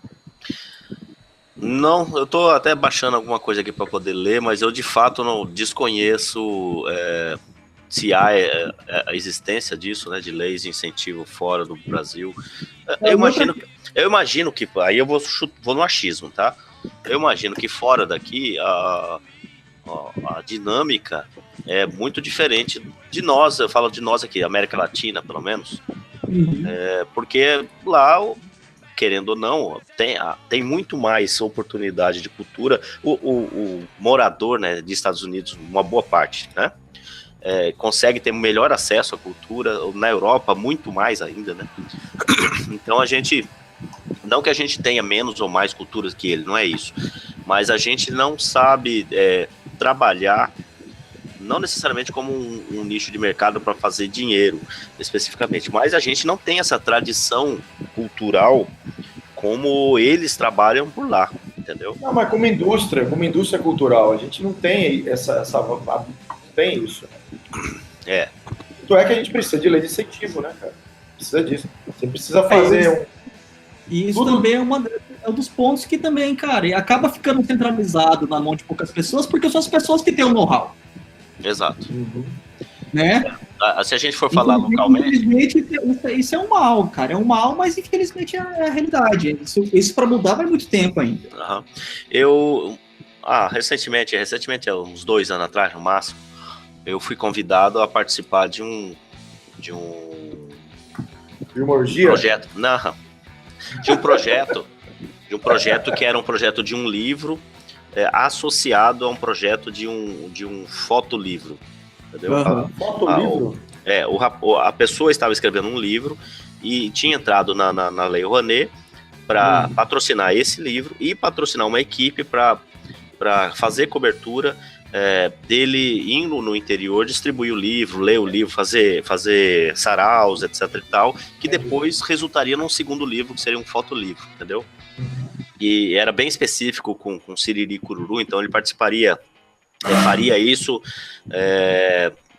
Não, eu tô até baixando alguma coisa aqui para poder ler, mas eu de fato não desconheço se há a existência disso, né, de leis de incentivo fora do Brasil. Eu imagino que, aí eu vou no achismo, tá? Eu imagino que fora daqui a dinâmica é muito diferente de nós. Eu falo de nós aqui, América Latina, pelo menos. Uhum. Porque lá, querendo ou não, tem muito mais oportunidade de cultura. O morador, né, de Estados Unidos, uma boa parte, né, consegue ter melhor acesso à cultura. Na Europa, muito mais ainda, né? Então não que a gente tenha menos ou mais culturas que ele, não é isso, mas a gente não sabe trabalhar, não necessariamente como um nicho de mercado para fazer dinheiro especificamente, mas a gente não tem essa tradição cultural como eles trabalham por lá, entendeu? Não, mas como indústria cultural, a gente não tem tem isso. Tanto é que a gente precisa de lei de incentivo, né, cara? Precisa disso. Você precisa fazer E isso também é um dos pontos que também, cara, e acaba ficando centralizado na mão de poucas pessoas, porque são as pessoas que têm o know-how. Exato. Uhum. Né? Se a gente for falar localmente... Infelizmente, isso é um mal, cara. É um mal, mas infelizmente é a realidade. Isso para mudar vai muito tempo ainda. Uhum. Recentemente, uns 2 anos atrás, no máximo, eu fui convidado a participar de um projeto. Não. De um projeto que era um projeto de um livro associado a um projeto de um fotolivro, entendeu? Fotolivro? A pessoa estava escrevendo um livro e tinha entrado na Lei Rouanet para patrocinar esse livro e patrocinar uma equipe para para fazer cobertura dele indo no interior, distribuir o livro, ler o livro, fazer saraus, etc e tal, que depois resultaria num segundo livro, que seria um fotolivro, entendeu? E era bem específico com Siriri Cururu, então ele faria isso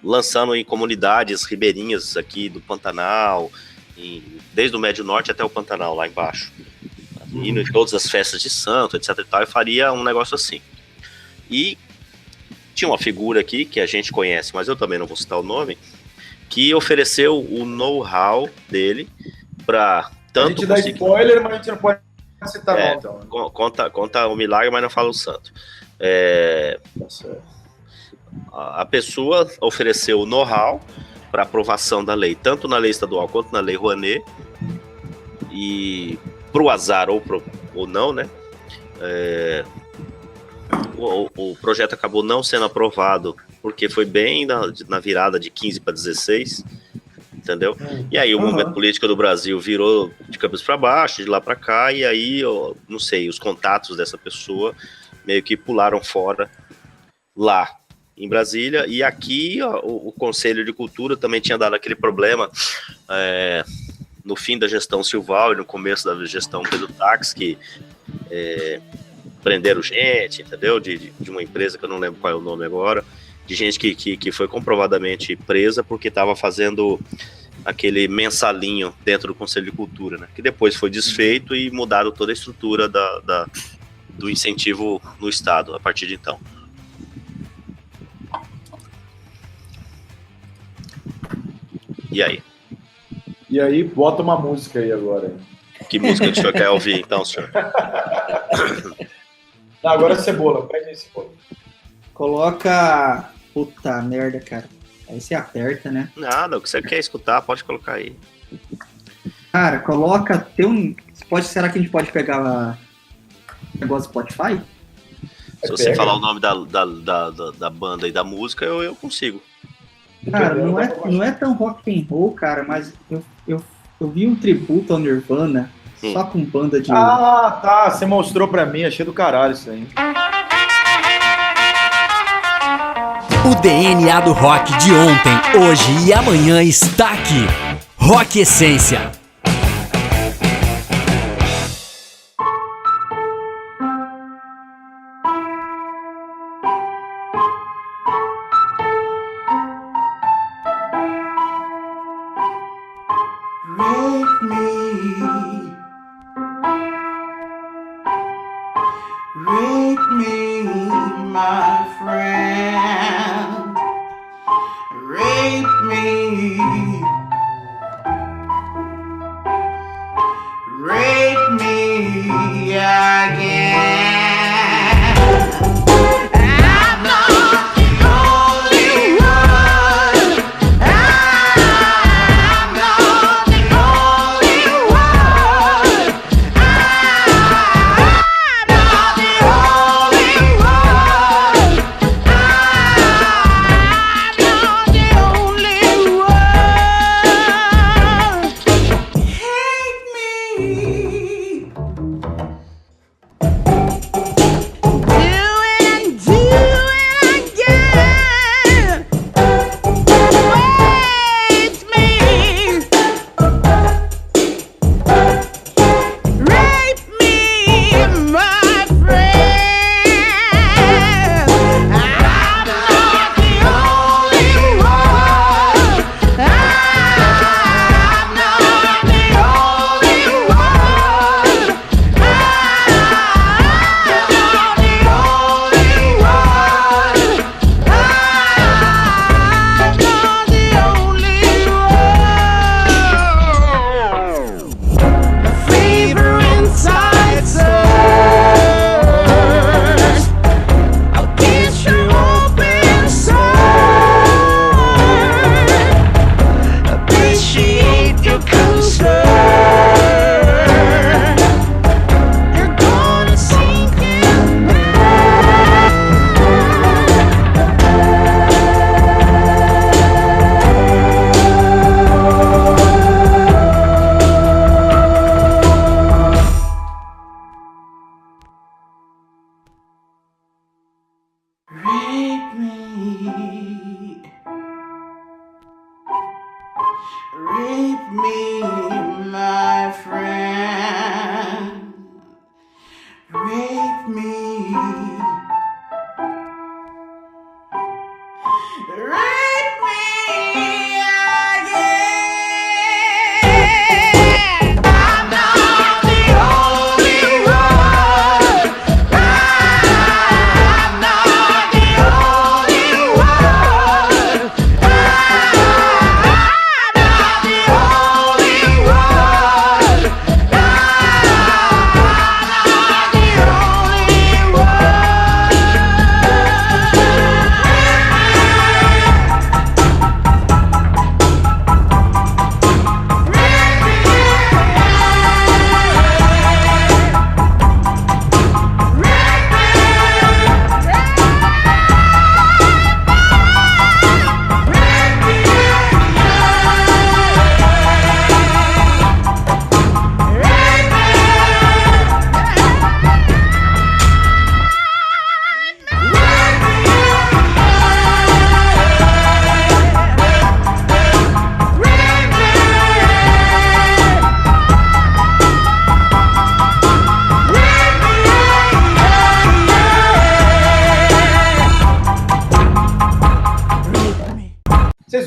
lançando em comunidades ribeirinhas aqui do Pantanal, desde o Médio Norte até o Pantanal, lá embaixo. Indo em todas as festas de santo, etc e tal, e faria um negócio assim. E tinha uma figura aqui, que a gente conhece, mas eu também não vou citar o nome, que ofereceu o know-how dele para tanto... A gente dá spoiler, mas a gente não pode citar nome, então. Conta o milagre, mas não fala o santo. A pessoa ofereceu o know-how para aprovação da lei, tanto na lei estadual quanto na lei Rouanet, e pro azar ou não, né? O projeto acabou não sendo aprovado porque foi bem na virada de 15 para 16, entendeu? E aí o movimento político do Brasil virou de cabeça para baixo, de lá para cá, e aí, não sei, os contatos dessa pessoa meio que pularam fora lá em Brasília, e aqui o Conselho de Cultura também tinha dado aquele problema no fim da gestão Silval e no começo da gestão Pedro Tax, que prenderam gente, entendeu? De uma empresa que eu não lembro qual é o nome agora, de gente que foi comprovadamente presa porque estava fazendo aquele mensalinho dentro do Conselho de Cultura, né? Que depois foi desfeito e mudaram toda a estrutura do incentivo no Estado a partir de então. E aí? E aí, bota uma música aí agora. Que música que o senhor quer ouvir, então, senhor? Não, agora Cebola, pede aí, Cebola. Coloca... Puta merda, cara. Aí você aperta, né? Nada, o que você quer escutar, pode colocar aí. Cara, coloca... Será que a gente pode pegar o negócio do Spotify? Se você falar o nome da banda e da música, eu consigo. Cara, não é tão rock and roll, cara, mas eu vi um tributo ao Nirvana só com banda de... Ah, tá, você mostrou pra mim, achei do caralho isso aí. O DNA do rock de ontem, hoje e amanhã está aqui. Rock Essência.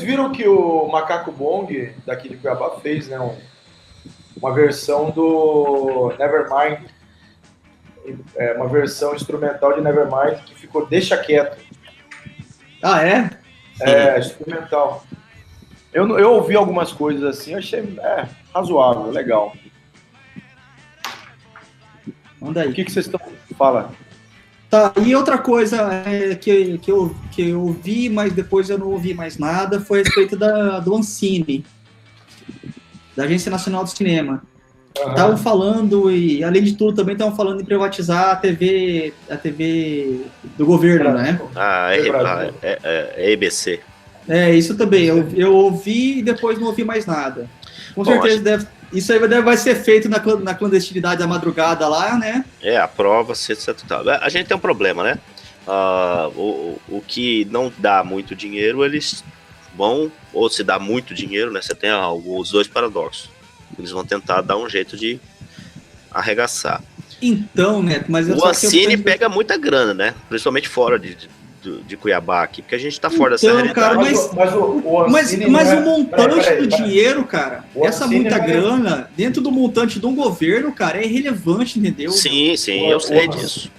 viram que o Macaco Bong, daqui de Cuiabá, fez, né, uma versão do Nevermind, uma versão instrumental de Nevermind que ficou Deixa Quieto. Ah, é? É, instrumental. Eu ouvi algumas coisas assim, eu achei razoável, legal. Manda aí. O que vocês estão... Fala. Tá, e outra coisa que eu ouvi, mas depois eu não ouvi mais nada, foi a respeito do Ancine, da Agência Nacional do Cinema. Estavam falando, e além de tudo, também estavam falando em privatizar a TV do governo, né? É EBC. É, isso também. Eu ouvi e depois não ouvi mais nada. Com certeza isso aí vai ser feito na clandestinidade da madrugada lá, né? A prova, etc. A gente tem um problema, né? O que não dá muito dinheiro, eles vão, ou se dá muito dinheiro, né? Você tem os dois paradoxos. Eles vão tentar dar um jeito de arregaçar. Então, Neto, mas o Ancine pega muita grana, né? Principalmente fora de Cuiabá aqui, porque a gente tá fora dessa realidade. Cara, mas o montante do dinheiro, cara, essa muita grana, dentro do montante de um governo, cara, é irrelevante, entendeu? Sim, eu sei disso.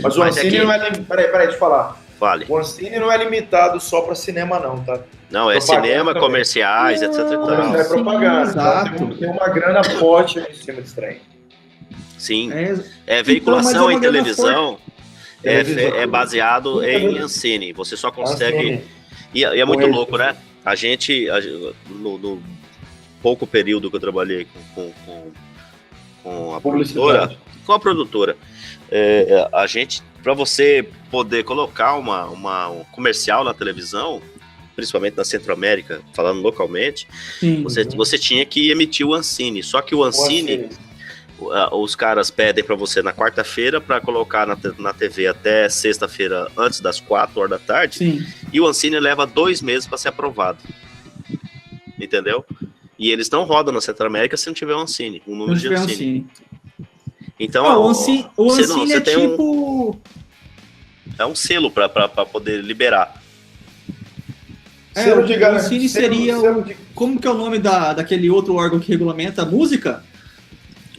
Mas o Ancine não é... Peraí, deixa eu falar. Fale. O Ancine não é limitado só para cinema, não, tá? Não, é cinema, também. Comerciais, etc. É propaganda. Exato. Então, tem uma grana forte em cima disso aí. Sim. Veiculação em televisão. Televisão. É baseado em Ancine. Você só consegue... E é muito louco, né? A gente, no pouco período que eu trabalhei com a produtora, a gente, para você poder colocar um comercial na televisão, principalmente na Centro-América, falando localmente, você tinha que emitir o Ancine. Só que o Ancine... Os caras pedem para você na quarta-feira para colocar na TV até sexta-feira antes das 4 horas da tarde. Sim. E o Ancine leva 2 meses para ser aprovado. Entendeu? E eles não rodam na Centro-América se não tiver um Ancine, um número de Ancine. Então, o Ancine é tipo... É um selo para poder liberar. O Ancine seria... Como que é o nome daquele outro órgão que regulamenta a música?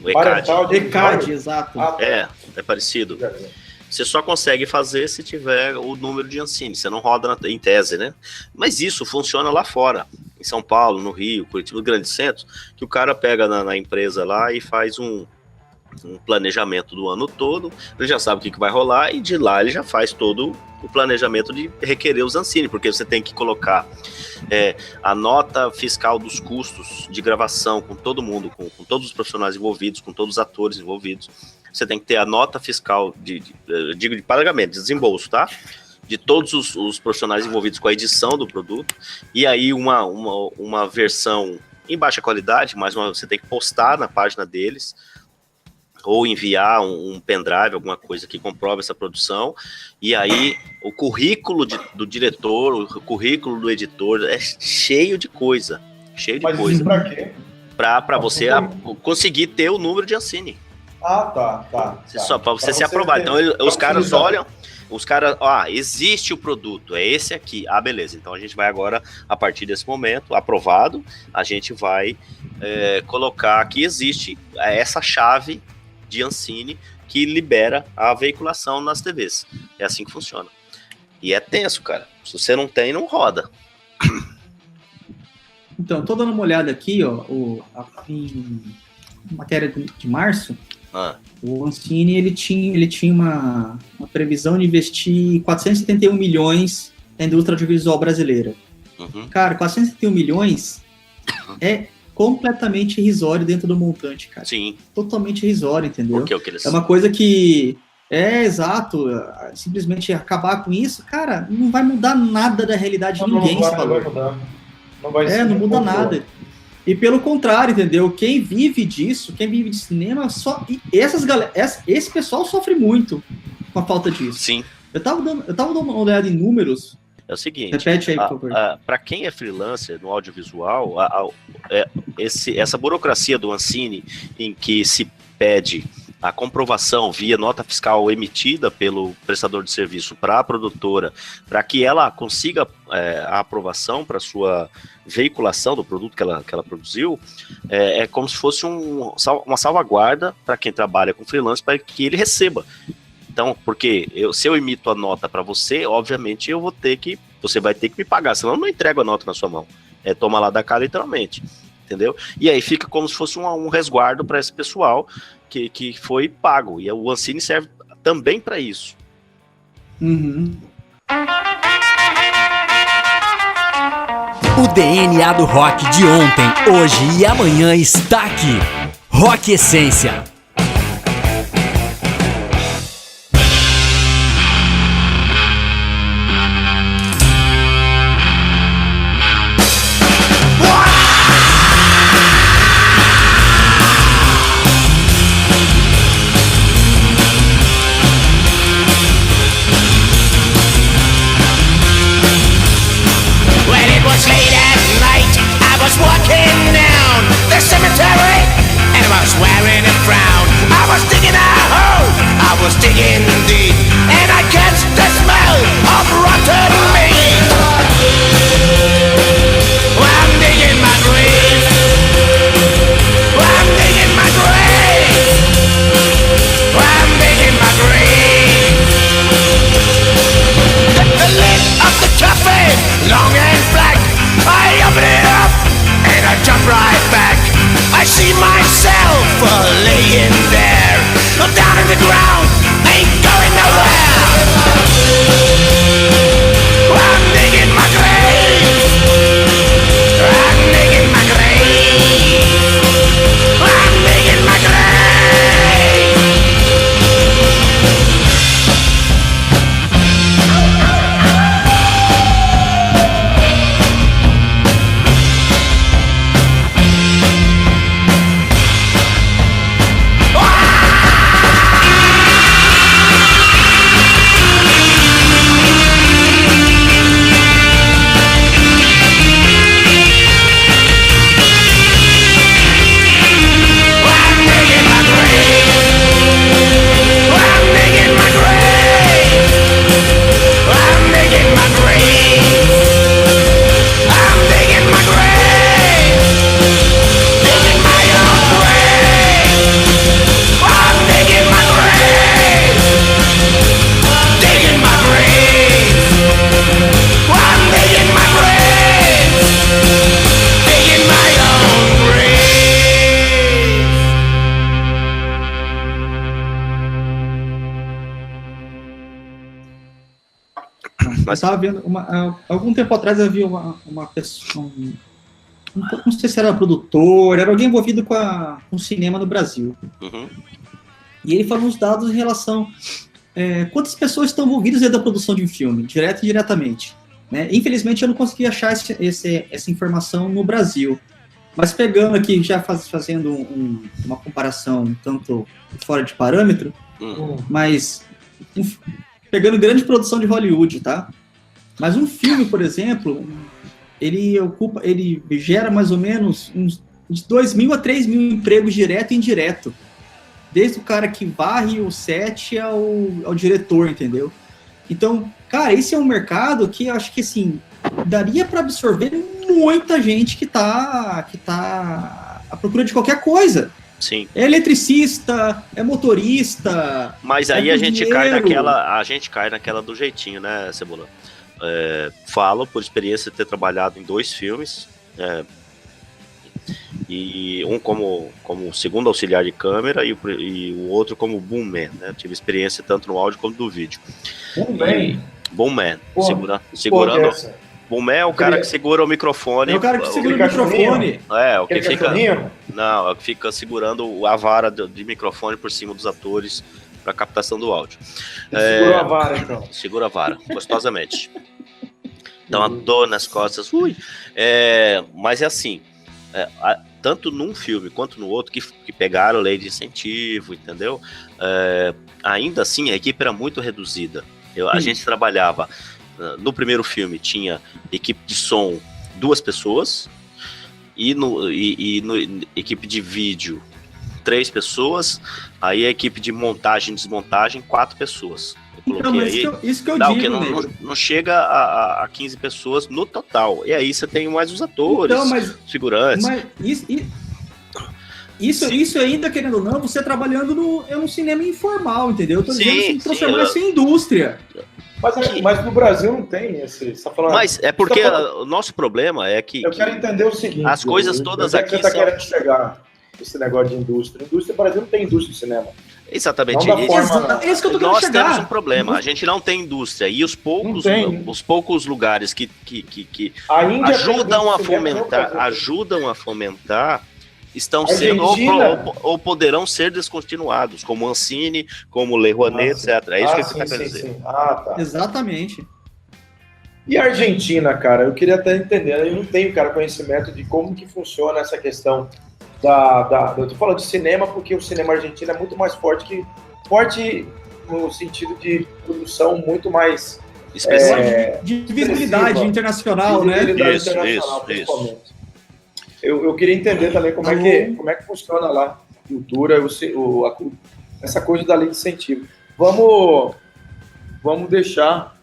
O ECAD. ECAD, exato. É parecido. Você só consegue fazer se tiver o número de Ancine. Você não roda em tese, né? Mas isso funciona lá fora. Em São Paulo, no Rio, Curitiba, no grande centro, que o cara pega na empresa lá e faz um planejamento do ano todo. Ele já sabe o que vai rolar e de lá ele já faz todo o planejamento de requerer os Ancine, porque você tem que colocar a nota fiscal dos custos de gravação com todo mundo, com todos os profissionais envolvidos, com todos os atores envolvidos. Você tem que ter a nota fiscal de pagamento, de desembolso, tá? De todos os profissionais envolvidos com a edição do produto. E aí uma versão em baixa qualidade, mas você tem que postar na página deles, ou enviar um pendrive, alguma coisa que comprova essa produção, e aí o currículo do diretor, o currículo do editor é cheio de coisa. Mas isso pra quê? Pra você conseguir ter o número de Ancine. Tá. Só pra você ser aprovado. Então os caras olham, existe o produto, é esse aqui. Beleza, então a gente vai agora, a partir desse momento, aprovado, a gente vai colocar que existe essa chave de Ancine que libera a veiculação nas TVs. É assim que funciona. E é tenso, cara. Se você não tem, não roda. Então, tô dando uma olhada aqui, ó, em matéria de março, o Ancine, ele tinha uma previsão de investir 471 milhões na indústria audiovisual brasileira. Uhum. Cara, 471 milhões é completamente irrisório dentro do montante, cara. Sim. Totalmente irrisório, entendeu? Porque eles... É uma coisa que exato, simplesmente acabar com isso, cara, não vai mudar nada da realidade de ninguém esse valor. Não muda nada. E pelo contrário, entendeu? Quem vive disso, quem vive de cinema, esse pessoal sofre muito com a falta disso. Sim. Eu tava dando uma olhada em números. É o seguinte, repete aí, por favor. Para quem é freelancer no audiovisual, essa burocracia do Ancine, em que se pede a comprovação via nota fiscal emitida pelo prestador de serviço para a produtora, para que ela consiga a aprovação para sua veiculação do produto que ela produziu, é como se fosse uma salvaguarda para quem trabalha com freelance, para que ele receba. Então, porque se eu emito a nota para você, obviamente você vai ter que me pagar, senão eu não entrego a nota na sua mão. Toma lá da cá, literalmente. Entendeu? E aí fica como se fosse um resguardo para esse pessoal que foi pago. E o Ancine serve também para isso. Uhum. O DNA do rock de ontem, hoje e amanhã está aqui. Rock Essência. Walking down the cemetery, and I was wearing a frown. I was digging a hole, I was digging deep, and I catch the smell of rotten meat. I'm digging my grave. I'm digging my grave. I'm digging my grave. The lid of the coffin, long and black. I open it up and I jump right back. I see myself laying there, down in the ground, ain't going nowhere. I'm digging my grave. I'm digging my grave. I'm digging my grave. Eu estava vendo, algum tempo atrás eu vi uma pessoa, não sei se era produtor, era alguém envolvido com cinema no Brasil. Uhum. E ele falou uns dados em relação quantas pessoas estão envolvidas dentro da produção de um filme, direto e indiretamente. Né? Infelizmente eu não consegui achar essa informação no Brasil. Mas pegando aqui, já fazendo uma comparação tanto fora de parâmetro, mas pegando grande produção de Hollywood, tá? Mas um filme, por exemplo, ele gera mais ou menos uns 2.000 a 3.000 empregos direto e indireto. Desde o cara que varre o set ao diretor, entendeu? Então, cara, esse é um mercado que eu acho que, assim, daria para absorver muita gente que tá à procura de qualquer coisa. Sim. É eletricista, é motorista. Mas aí a gente cai naquela do jeitinho, né, Cebola? Falo por experiência de ter trabalhado em 2 filmes, e um como segundo auxiliar de câmera e o outro como boomman, né? Tive experiência tanto no áudio como no vídeo. Boomman, segurando. Boomman é o cara que segura o microfone. É o cara que segura o microfone. O que fica. Não, é o que fica segurando a vara de microfone por cima dos atores para captação do áudio. Segura a vara, então. Segura a vara, gostosamente. Dá uma dor nas costas. Mas é assim, tanto num filme quanto no outro que pegaram lei de incentivo, entendeu? Ainda assim, a equipe era muito reduzida. A gente trabalhava, no primeiro filme, tinha equipe de som 2 pessoas, e no equipe de vídeo 3 pessoas, aí a equipe de montagem e desmontagem, 4 pessoas. Eu Então, coloquei mas aí. isso que eu Dá o digo, quê? Negro. Não chega a 15 pessoas no total. E aí você tem mais os atores, Então, mas figurantes. Isso ainda, querendo ou não, você trabalhando no cinema informal, entendeu? Eu tô dizendo assim, transformar isso em indústria. Mas no Brasil não tem esse. Você tá falando, Mas é porque você tá falando, o nosso problema é que eu quero entender o seguinte: as coisas todas onde é que aqui você tá são... querendo chegar esse negócio de indústria. Indústria, o Brasil não tem indústria de cinema. Exatamente. Não da forma, É isso que eu tô querendo Nós chegar. temos um problema, a gente não tem indústria. E os poucos lugares que A Índia ajudam a fomentar estão Argentina. sendo ou poderão ser descontinuados, como Ancine, como Lei Rouanet, etc. É isso que você está querendo dizer. Sim. Ah, tá. Exatamente. E a Argentina, cara, eu queria até entender, eu não tenho, cara, conhecimento de como que funciona essa questão eu tô falando de cinema porque o cinema argentino é muito mais forte no sentido de produção muito mais específico. De visibilidade internacional, né? Isso. Principalmente. Eu queria entender também como é que funciona lá a cultura, essa coisa da lei de incentivo. Vamos deixar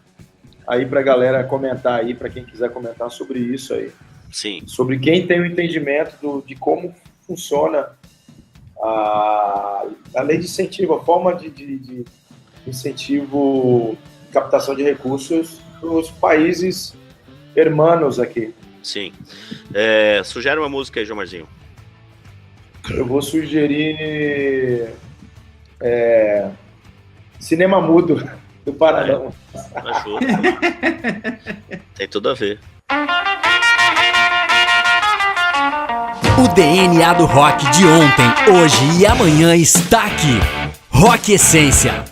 aí pra galera comentar aí, pra quem quiser comentar sobre isso aí. Sim. Sobre quem tem o entendimento de como funciona a lei de incentivo, a forma de incentivo, captação de recursos dos países hermanos aqui. Sim. Sugere uma música aí, João Marzinho. Eu vou sugerir Cinema Mudo, do Paraná. Ajuda. Tem tudo a ver. O DNA do rock de ontem, hoje e amanhã está aqui. Rock Essência.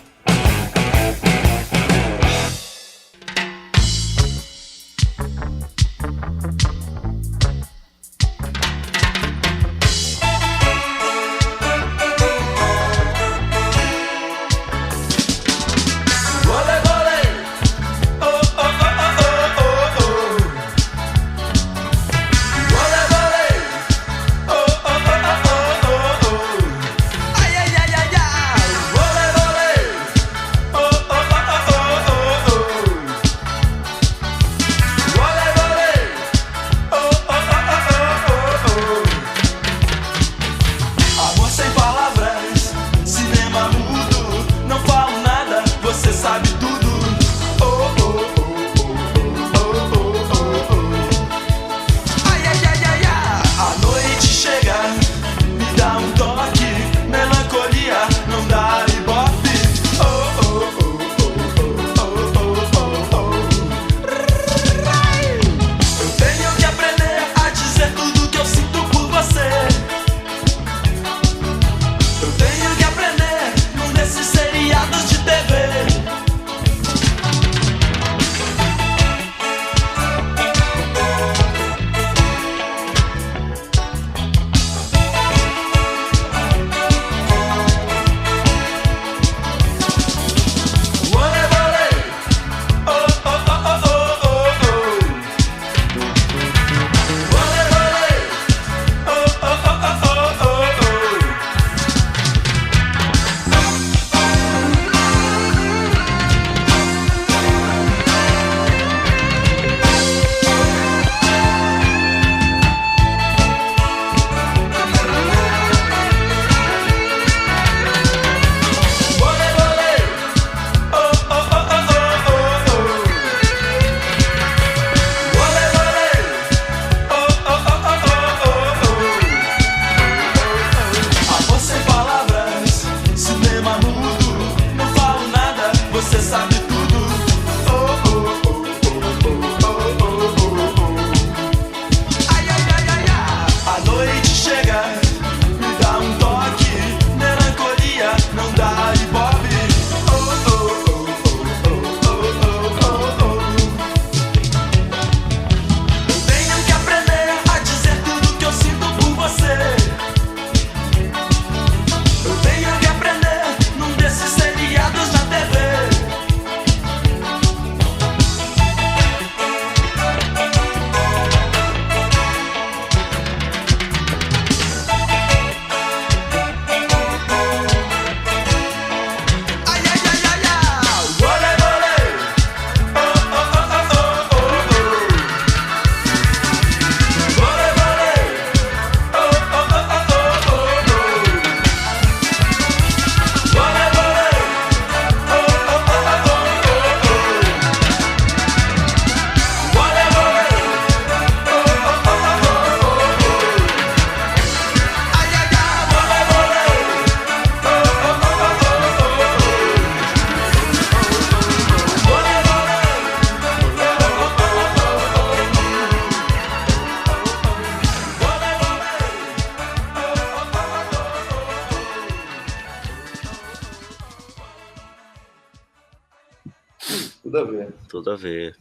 Tudo a ver. Tudo a ver.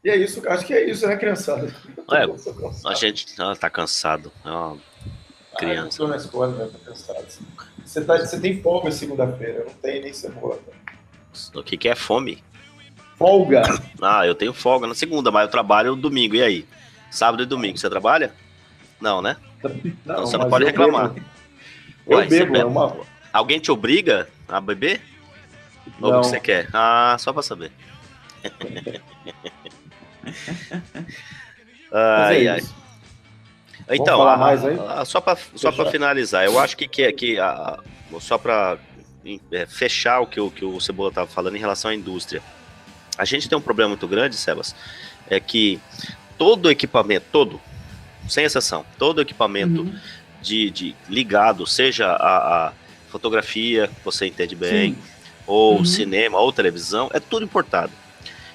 E é isso, acho que é isso, né, criançada? A gente tá cansado. É uma criança. Eu não tô na escola, né? Tô cansado. Você tem folga segunda-feira, não tem nem semana. O que é fome? Folga? Eu tenho folga na segunda, mas eu trabalho domingo. E aí? Sábado e domingo, você trabalha? Não, né? Não, então você não pode reclamar. Eu bebo, é uma... Alguém te obriga a beber? Ou Não. o que você quer? Só pra saber. Ai. Então, mais aí? só para finalizar, eu acho que só para fechar o que o Cebola estava falando em relação à indústria, a gente tem um problema muito grande, Sebas, é que todo equipamento, sem exceção, todo equipamento de ligado, seja a fotografia, você entende bem, ou cinema, ou televisão, é tudo importado.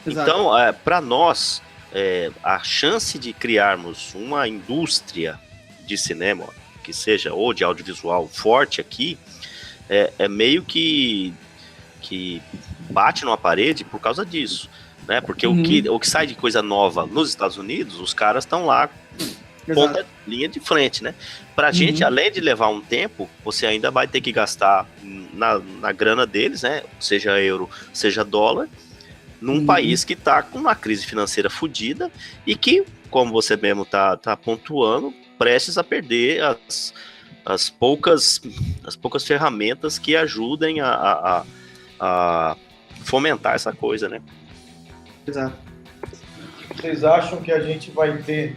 Exato. Então, para nós, a chance de criarmos uma indústria de cinema, que seja, ou de audiovisual forte aqui, é meio que bate numa parede por causa disso, né? Porque o que sai de coisa nova nos Estados Unidos, os caras estão lá, ponta linha de frente, né? Pra gente, além de levar um tempo, você ainda vai ter que gastar na grana deles, né? Seja euro, seja dólar, num país que está com uma crise financeira fodida e que, como você mesmo tá pontuando, prestes a perder as poucas ferramentas que ajudem a fomentar essa coisa, né? Exato. Vocês acham que a gente vai ter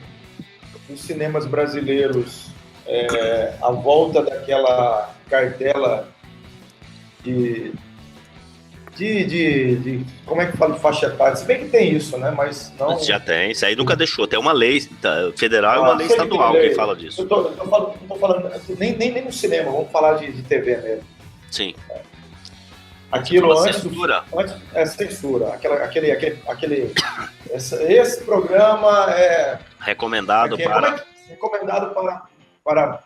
nos cinemas brasileiros a volta daquela cartela de como é que fala de faixa etária? Se bem que tem isso, né? Mas não... Já tem, isso aí nunca deixou. Tem uma lei federal e uma lei estadual que fala disso. Eu tô falando nem no cinema, vamos falar de TV mesmo. Sim. Aquilo censura. Censura. Esse programa é... Recomendado recomendado para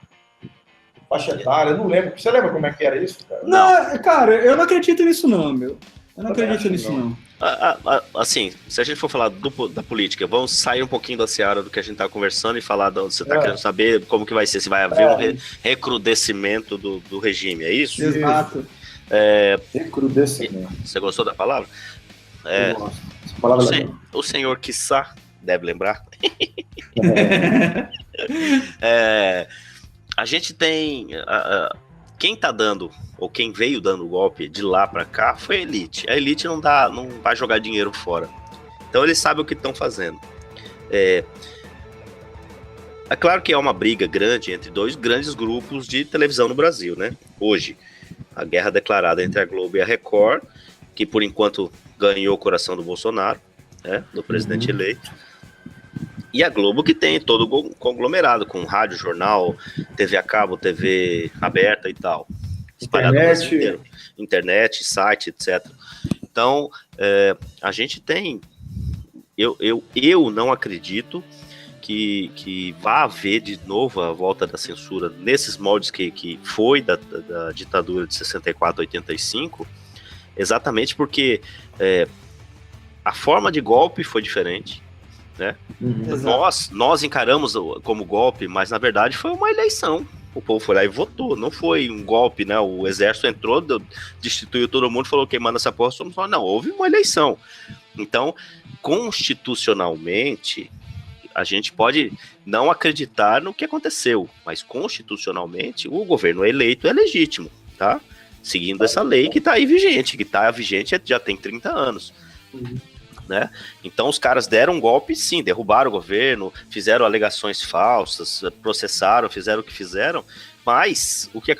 faixa etária, eu não lembro. Você lembra como é que era isso, cara? Não, cara, eu não acredito nisso não, meu. Eu não acredito nisso não. Assim, se a gente for falar da política, vamos sair um pouquinho da seara do que a gente tá conversando e falar você tá querendo saber como que vai ser, se vai haver um recrudescimento do regime, é isso? Exato. Recrudescimento. Você gostou da palavra? Eu gosto. Essa palavra o senhor quiçá deve lembrar. A gente tem... quem tá dando, ou quem veio dando o golpe de lá pra cá, foi a elite. A elite não vai jogar dinheiro fora. Então eles sabem o que estão fazendo. É claro que é uma briga grande entre dois grandes grupos de televisão no Brasil, né? Hoje, a guerra declarada entre a Globo e a Record, que por enquanto ganhou o coração do Bolsonaro, né? Do presidente eleito. E a Globo, que tem todo o conglomerado, com rádio, jornal, TV a cabo, TV aberta e tal. Espalhado no Brasil inteiro. Internet, site, etc. Então, a gente tem... Eu não acredito que vá haver de novo a volta da censura nesses moldes que foi da ditadura de 64 a 85, exatamente porque a forma de golpe foi diferente, né? Nós encaramos como golpe, mas na verdade foi uma eleição. O povo foi lá e votou, não foi um golpe, né? O exército entrou, destituiu todo mundo, falou quem manda essa porra somos nós. Não, houve uma eleição. Então, constitucionalmente, a gente pode não acreditar no que aconteceu, mas constitucionalmente o governo eleito é legítimo, tá? Seguindo essa lei que tá aí vigente, já tem 30 anos. Né? Então os caras deram um golpe, sim, derrubaram o governo, fizeram alegações falsas, processaram, fizeram o que fizeram, mas o que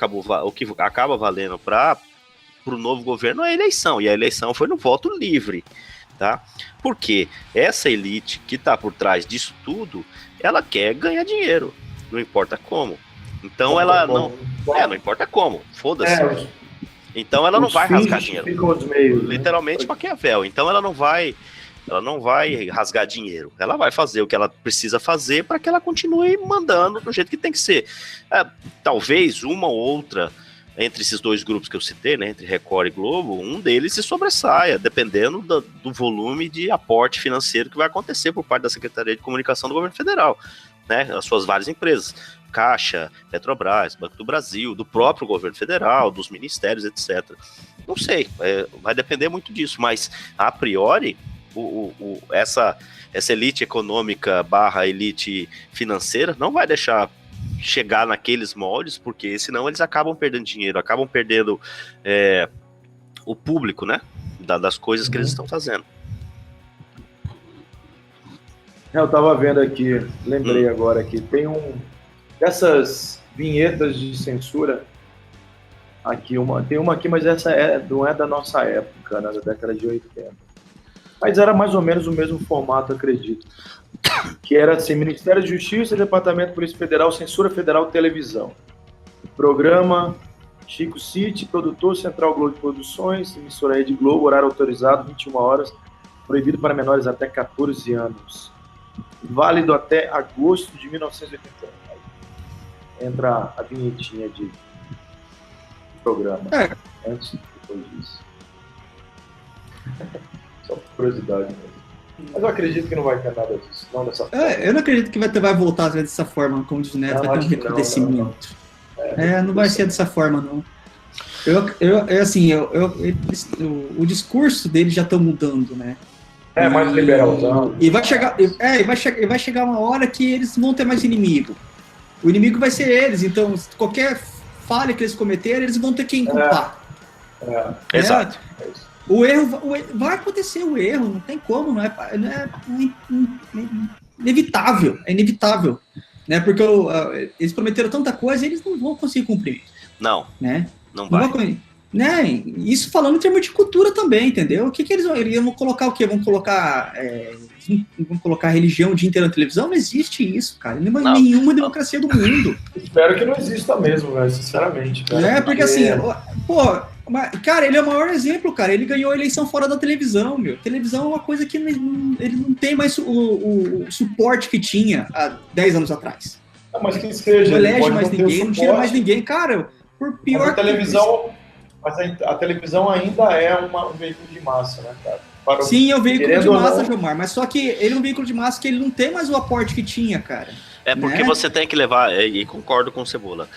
acaba valendo para o novo governo é a eleição, e a eleição foi no voto livre, tá? Porque essa elite que está por trás disso tudo, ela quer ganhar dinheiro, não importa como. Então não importa como, foda-se. Então ela não vai rasgar dinheiro. Literalmente Maquiavel. Então ela não vai rasgar dinheiro. Ela vai fazer o que ela precisa fazer para que ela continue mandando do jeito que tem que ser. Talvez uma ou outra entre esses dois grupos que eu citei, né, entre Record e Globo, um deles se sobressaia, dependendo do volume de aporte financeiro que vai acontecer por parte da Secretaria de Comunicação do Governo Federal, né, as suas várias empresas, Caixa, Petrobras, Banco do Brasil, do próprio Governo Federal, dos ministérios, etc. Não sei, vai depender muito disso, mas a priori, essa elite econômica / elite financeira não vai deixar chegar naqueles moldes, porque senão eles acabam perdendo dinheiro, acabam perdendo o público, né, das coisas que eles estão fazendo. Eu tava vendo aqui, lembrei agora que tem dessas vinhetas de censura aqui, tem uma aqui, mas essa não é da nossa época, né, da década de 80. Mas era mais ou menos o mesmo formato, acredito. Que era assim: Ministério da Justiça, Departamento de Polícia Federal, Censura Federal Televisão. Programa Chico City, produtor Central Globo de Produções, emissora Rede Globo, horário autorizado, 21 horas, proibido para menores até 14 anos. Válido até agosto de 1980. Entra a vinhetinha de programa. Antes e depois disso. Só por curiosidade mesmo. Mas eu acredito que não vai ter nada disso, não dessa forma. Eu não acredito que vai voltar dessa forma, como diz o Neto, vai ter um recrudescimento. Não vai ser dessa forma, não. O discurso deles já estão mudando, né? Mais liberalzão. E vai chegar uma hora que eles não vão ter mais inimigo. O inimigo vai ser eles, então qualquer falha que eles cometerem, eles vão ter quem culpar. Exato. O erro vai acontecer, o erro, não tem como, não é inevitável, né? Porque eles prometeram tanta coisa, eles não vão conseguir cumprir. Não, né? Não vai. Né? Isso falando em termos de cultura também, entendeu? O que eles vão colocar o quê? Vão colocar religião o dia inteiro na televisão? Não existe isso, cara. Nenhuma democracia do mundo. Espero que não exista mesmo, velho, sinceramente. Cara, porque assim, cara, ele é o maior exemplo, cara. Ele ganhou a eleição fora da televisão, meu. Televisão é uma coisa que ele não tem mais o suporte que tinha há 10 anos atrás. Mas que seja. Não elege mais ninguém, não tira mais ninguém. Cara, por pior mas a televisão ainda é um veículo de massa, né, cara? Sim, é um veículo de massa, Gilmar, mas só que ele é um veículo de massa que ele não tem mais o aporte que tinha, cara. Porque você tem que levar, e concordo com o Cebola,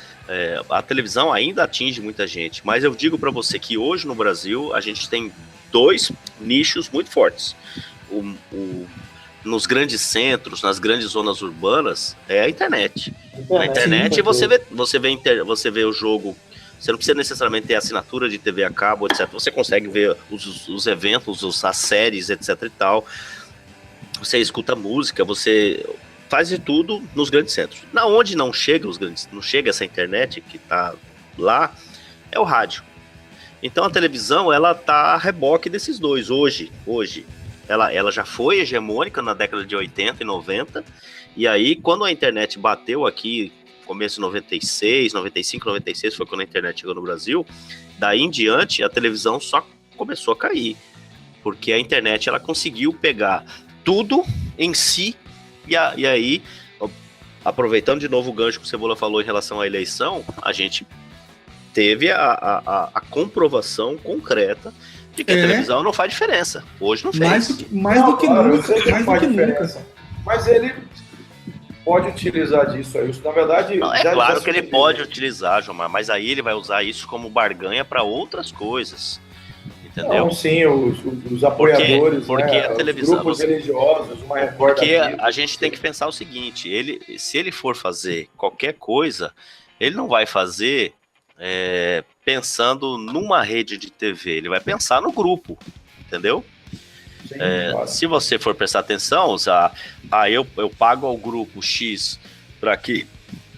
a televisão ainda atinge muita gente, mas eu digo pra você que hoje no Brasil a gente tem 2 nichos muito fortes. Nos grandes centros, nas grandes zonas urbanas, é a internet. Na internet sim, você vê o jogo. Você não precisa necessariamente ter assinatura de TV a cabo, etc. Você consegue ver os eventos, as séries, etc e tal. Você escuta música, você faz de tudo nos grandes centros. Na onde não chega essa internet que tá lá, é o rádio. Então a televisão, ela tá a reboque desses dois hoje. Ela já foi hegemônica na década de 80 e 90, e aí quando a internet bateu aqui, começo de 96, 95, 96, foi quando a internet chegou no Brasil, daí em diante a televisão só começou a cair, porque a internet ela conseguiu pegar tudo em si, e aí, aproveitando de novo o gancho que o Cebola falou em relação à eleição, a gente teve a comprovação concreta de que a televisão não faz diferença. Hoje não fez. Mais do que nunca. Mas ele pode utilizar disso aí. Na verdade, claro que ele pode utilizar, João, mas aí ele vai usar isso como barganha para outras coisas. Entendeu? Não, sim, os apoiadores, porque a televisão, os grupos religiosos, uma recorda. Porque a gente tem que pensar o seguinte: se ele for fazer qualquer coisa, ele não vai fazer pensando numa rede de TV, ele vai pensar no grupo, entendeu? Sim, claro. Se você for prestar atenção, eu pago ao grupo X para que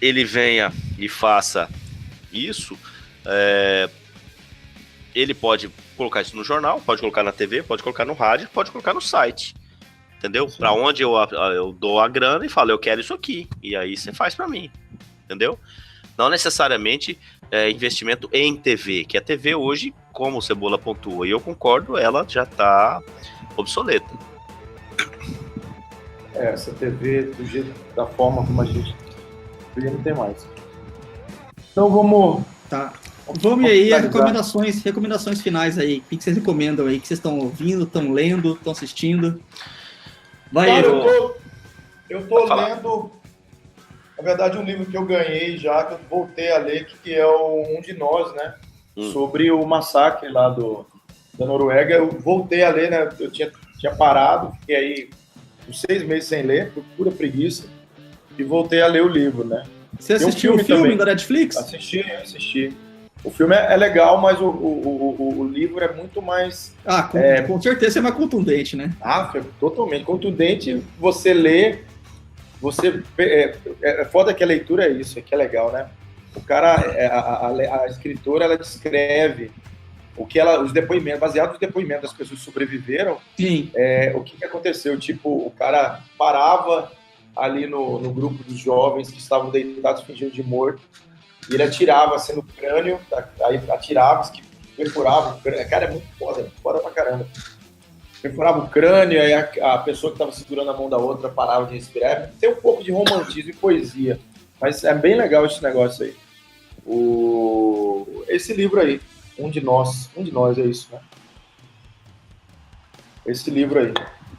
ele venha e faça isso, ele pode colocar isso no jornal, pode colocar na TV, pode colocar no rádio, pode colocar no site, entendeu? Para onde eu dou a grana e falo, eu quero isso aqui, e aí você faz para mim, entendeu? Não necessariamente investimento em TV, que a TV hoje, como o Cebola pontua, e eu concordo, ela já está obsoleta. Essa TV, do jeito, da forma como a gente vê, não tem mais. Então vamos Vamos aí, recomendações finais aí. O que vocês recomendam aí? O que vocês estão ouvindo, estão lendo, estão assistindo? Vai aí, eu tô lendo, na verdade, um livro que eu ganhei já, que eu voltei a ler, que é Um de Nós, né? Sobre o massacre lá da Noruega. Eu voltei a ler, né? Eu tinha parado, fiquei aí uns 6 meses sem ler, por pura preguiça, e voltei a ler o livro, né? Você assistiu o filme da Netflix? Assisti. O filme é legal, mas o livro é muito mais... Com certeza é mais contundente, né? Totalmente contundente. Você lê, é foda que a leitura é isso, que é legal, né? O cara, a escritora, ela descreve os depoimentos, baseado nos depoimentos das pessoas que sobreviveram. Sim. O que aconteceu? Tipo, o cara parava ali no grupo dos jovens que estavam deitados fingindo de morto, e ele atirava assim no crânio, aí atirava, que perfurava o crânio. Cara, é muito foda pra caramba. Perfurava o crânio, aí a pessoa que estava segurando a mão da outra parava de respirar. Tem um pouco de romantismo e poesia, mas é bem legal esse negócio aí. Esse livro aí, Um de Nós é isso, né? Esse livro aí.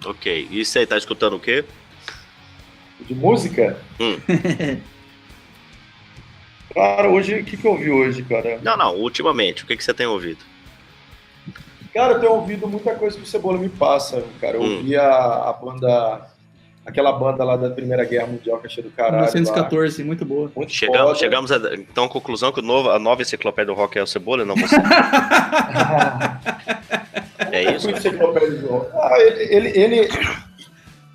Ok, e você tá escutando o quê? De música? Cara, hoje, o que eu ouvi hoje, cara? Não, ultimamente, o que você tem ouvido? Cara, eu tenho ouvido muita coisa que o Cebola me passa, cara. Eu ouvi a banda, aquela banda lá da Primeira Guerra Mundial, que achei do caralho. 1914, lá. Muito boa. Muito Chegamos então à conclusão que a nova enciclopédia do rock é o Cebola e não você. É isso?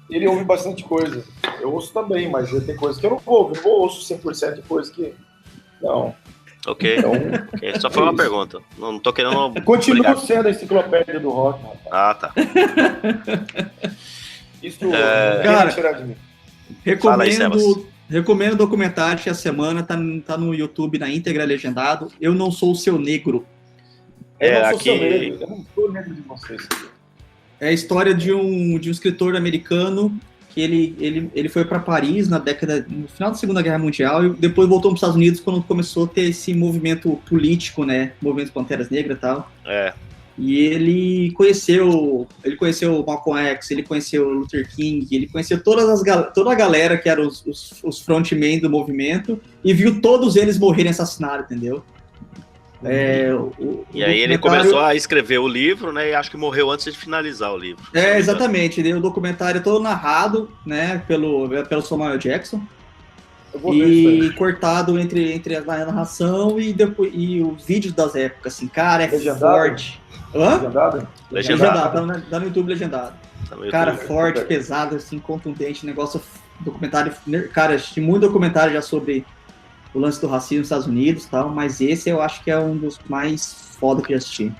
Ele ouve bastante coisa. Eu ouço também, mas tem coisas que eu não vou ouvir. Não ouço 100% de coisa que... Não. Ok. Então, só foi uma pergunta. Não tô querendo... Continua sendo a enciclopédia do rock, rapaz. Ah, tá. Isso cara, tirar de mim. Recomendo o documentário que a semana tá no YouTube na íntegra legendado. Eu Não Sou o Seu Negro. Eu não sou negro de vocês. É a história de um escritor americano que ele foi para Paris no final da Segunda Guerra Mundial e depois voltou para os Estados Unidos quando começou a ter esse movimento político, né? Movimento Panteras Negras e tal. E ele conheceu o Malcolm X, ele conheceu o Luther King, ele conheceu toda a galera que eram os frontmen do movimento e viu todos eles morrerem assassinados, entendeu? E aí ele começou a escrever o livro, né? E acho que morreu antes de finalizar o livro. Exatamente. O documentário é todo narrado, né? Pelo Samuel Jackson. E cortado entre a narração e os vídeos das épocas, assim. Cara, forte. Legendado. Tá no YouTube legendado. Cara, forte, pesado, assim, contundente. Documentário. Cara, assisti muito documentário já sobre o lance do racismo nos Estados Unidos e tal, mas esse eu acho que é um dos mais foda que eu assisti.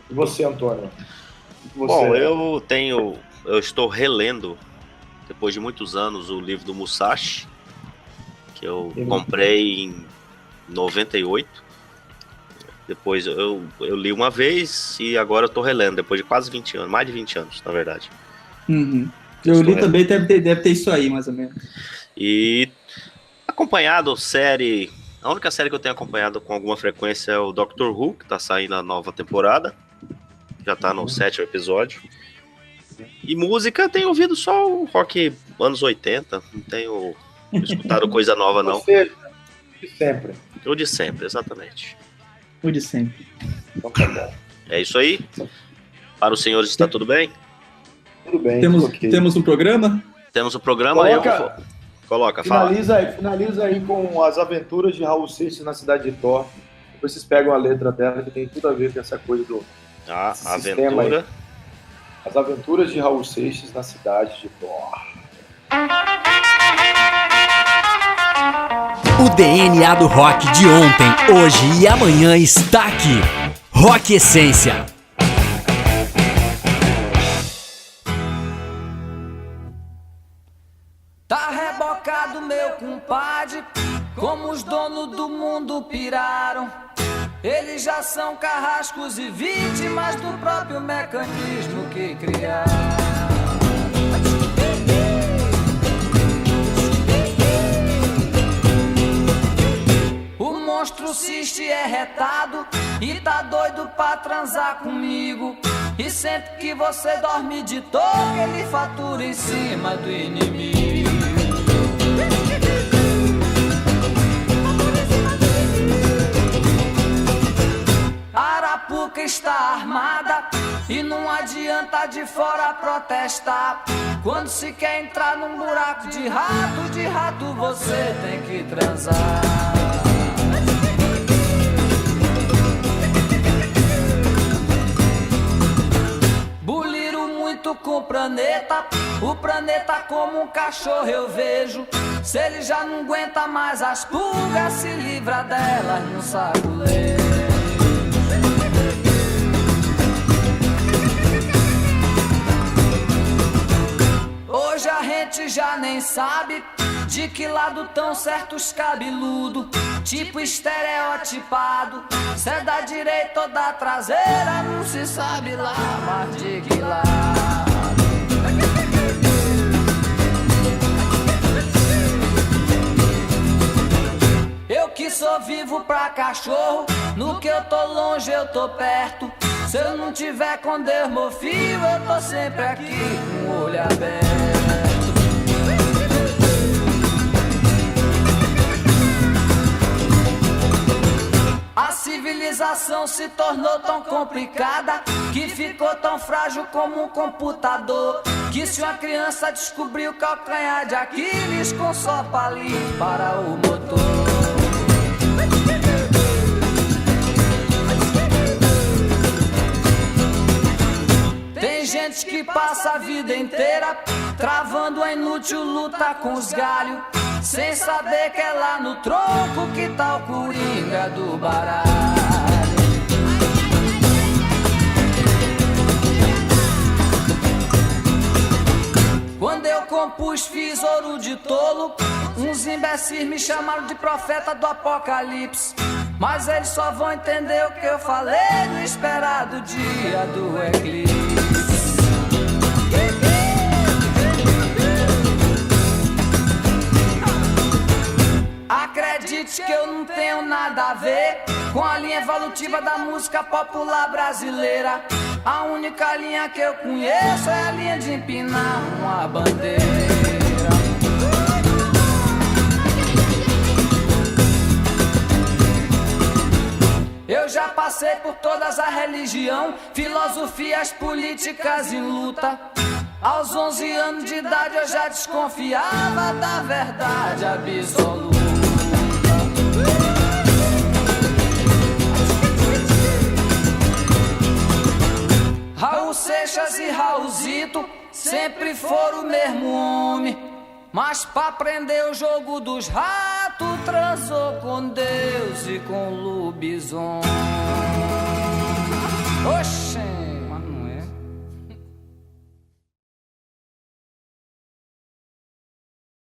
E você, Antônio? Bom, eu estou relendo, depois de muitos anos, o livro do Musashi, que eu comprei em 98. Depois eu li uma vez e agora eu estou relendo, depois de quase 20 anos, mais de 20 anos, na verdade. Uhum. Eu li também, deve ter isso aí, mais ou menos. E acompanhado a única série que eu tenho acompanhado com alguma frequência é o Doctor Who, que tá saindo a nova temporada, já tá no 7º episódio. E música, tenho ouvido só o rock anos 80, não tenho escutado coisa nova não. De sempre. O de sempre, exatamente. O de sempre. Então tá bom. É isso aí? Para os senhores está tudo bem? Tudo bem. Temos um programa? Temos um programa. Coloca, fala. Finaliza aí com As Aventuras de Raul Seixas na Cidade de Thor. Depois vocês pegam a letra dela, que tem tudo a ver com essa coisa do aventura. Aí. As Aventuras de Raul Seixas na Cidade de Thor. O DNA do rock de ontem, hoje e amanhã está aqui. Rock Essência. Tá rebocado, meu compadre, como os donos do mundo piraram. Eles já são carrascos e vítimas do próprio mecanismo que criaram. O monstro ciste é retado e tá doido pra transar comigo. E sempre que você dorme de toque, ele fatura em cima do inimigo. A Arapuca está armada e não adianta de fora protestar. Quando se quer entrar num buraco de rato você tem que transar. Buliro muito com o planeta como um cachorro eu vejo. Se ele já não aguenta mais as pulgas, se livra delas no saculejo. Hoje a gente já nem sabe de que lado tão certos cabeludo, tipo estereotipado. Se é da direita ou da traseira, não se sabe lá, mas de que lado. Eu que sou vivo pra cachorro, no que eu tô longe eu tô perto. Se eu não tiver com Deus, meu filho, eu tô sempre aqui com o olho aberto. A civilização se tornou tão complicada que ficou tão frágil como um computador. Que se uma criança descobrir o calcanhar de Aquiles com só palito para o motor. Tem gente que passa a vida inteira travando a inútil luta com os galhos, sem saber que é lá no tronco que tá o coringa do baralho. Quando eu compus, fiz ouro de tolo. Uns imbecis me chamaram de profeta do apocalipse, mas eles só vão entender o que eu falei no esperado dia do eclipse. Acredite que eu não tenho nada a ver com a linha evolutiva da música popular brasileira. A única linha que eu conheço é a linha de empinar uma bandeira. Eu já passei por todas as religiões, filosofias políticas em luta. Aos 11 anos de idade eu já desconfiava da verdade absoluta. Raul Seixas e Raulzito sempre foram o mesmo homem, mas pra aprender o jogo dos ratos transou com Deus e com lobisomem. Oxê.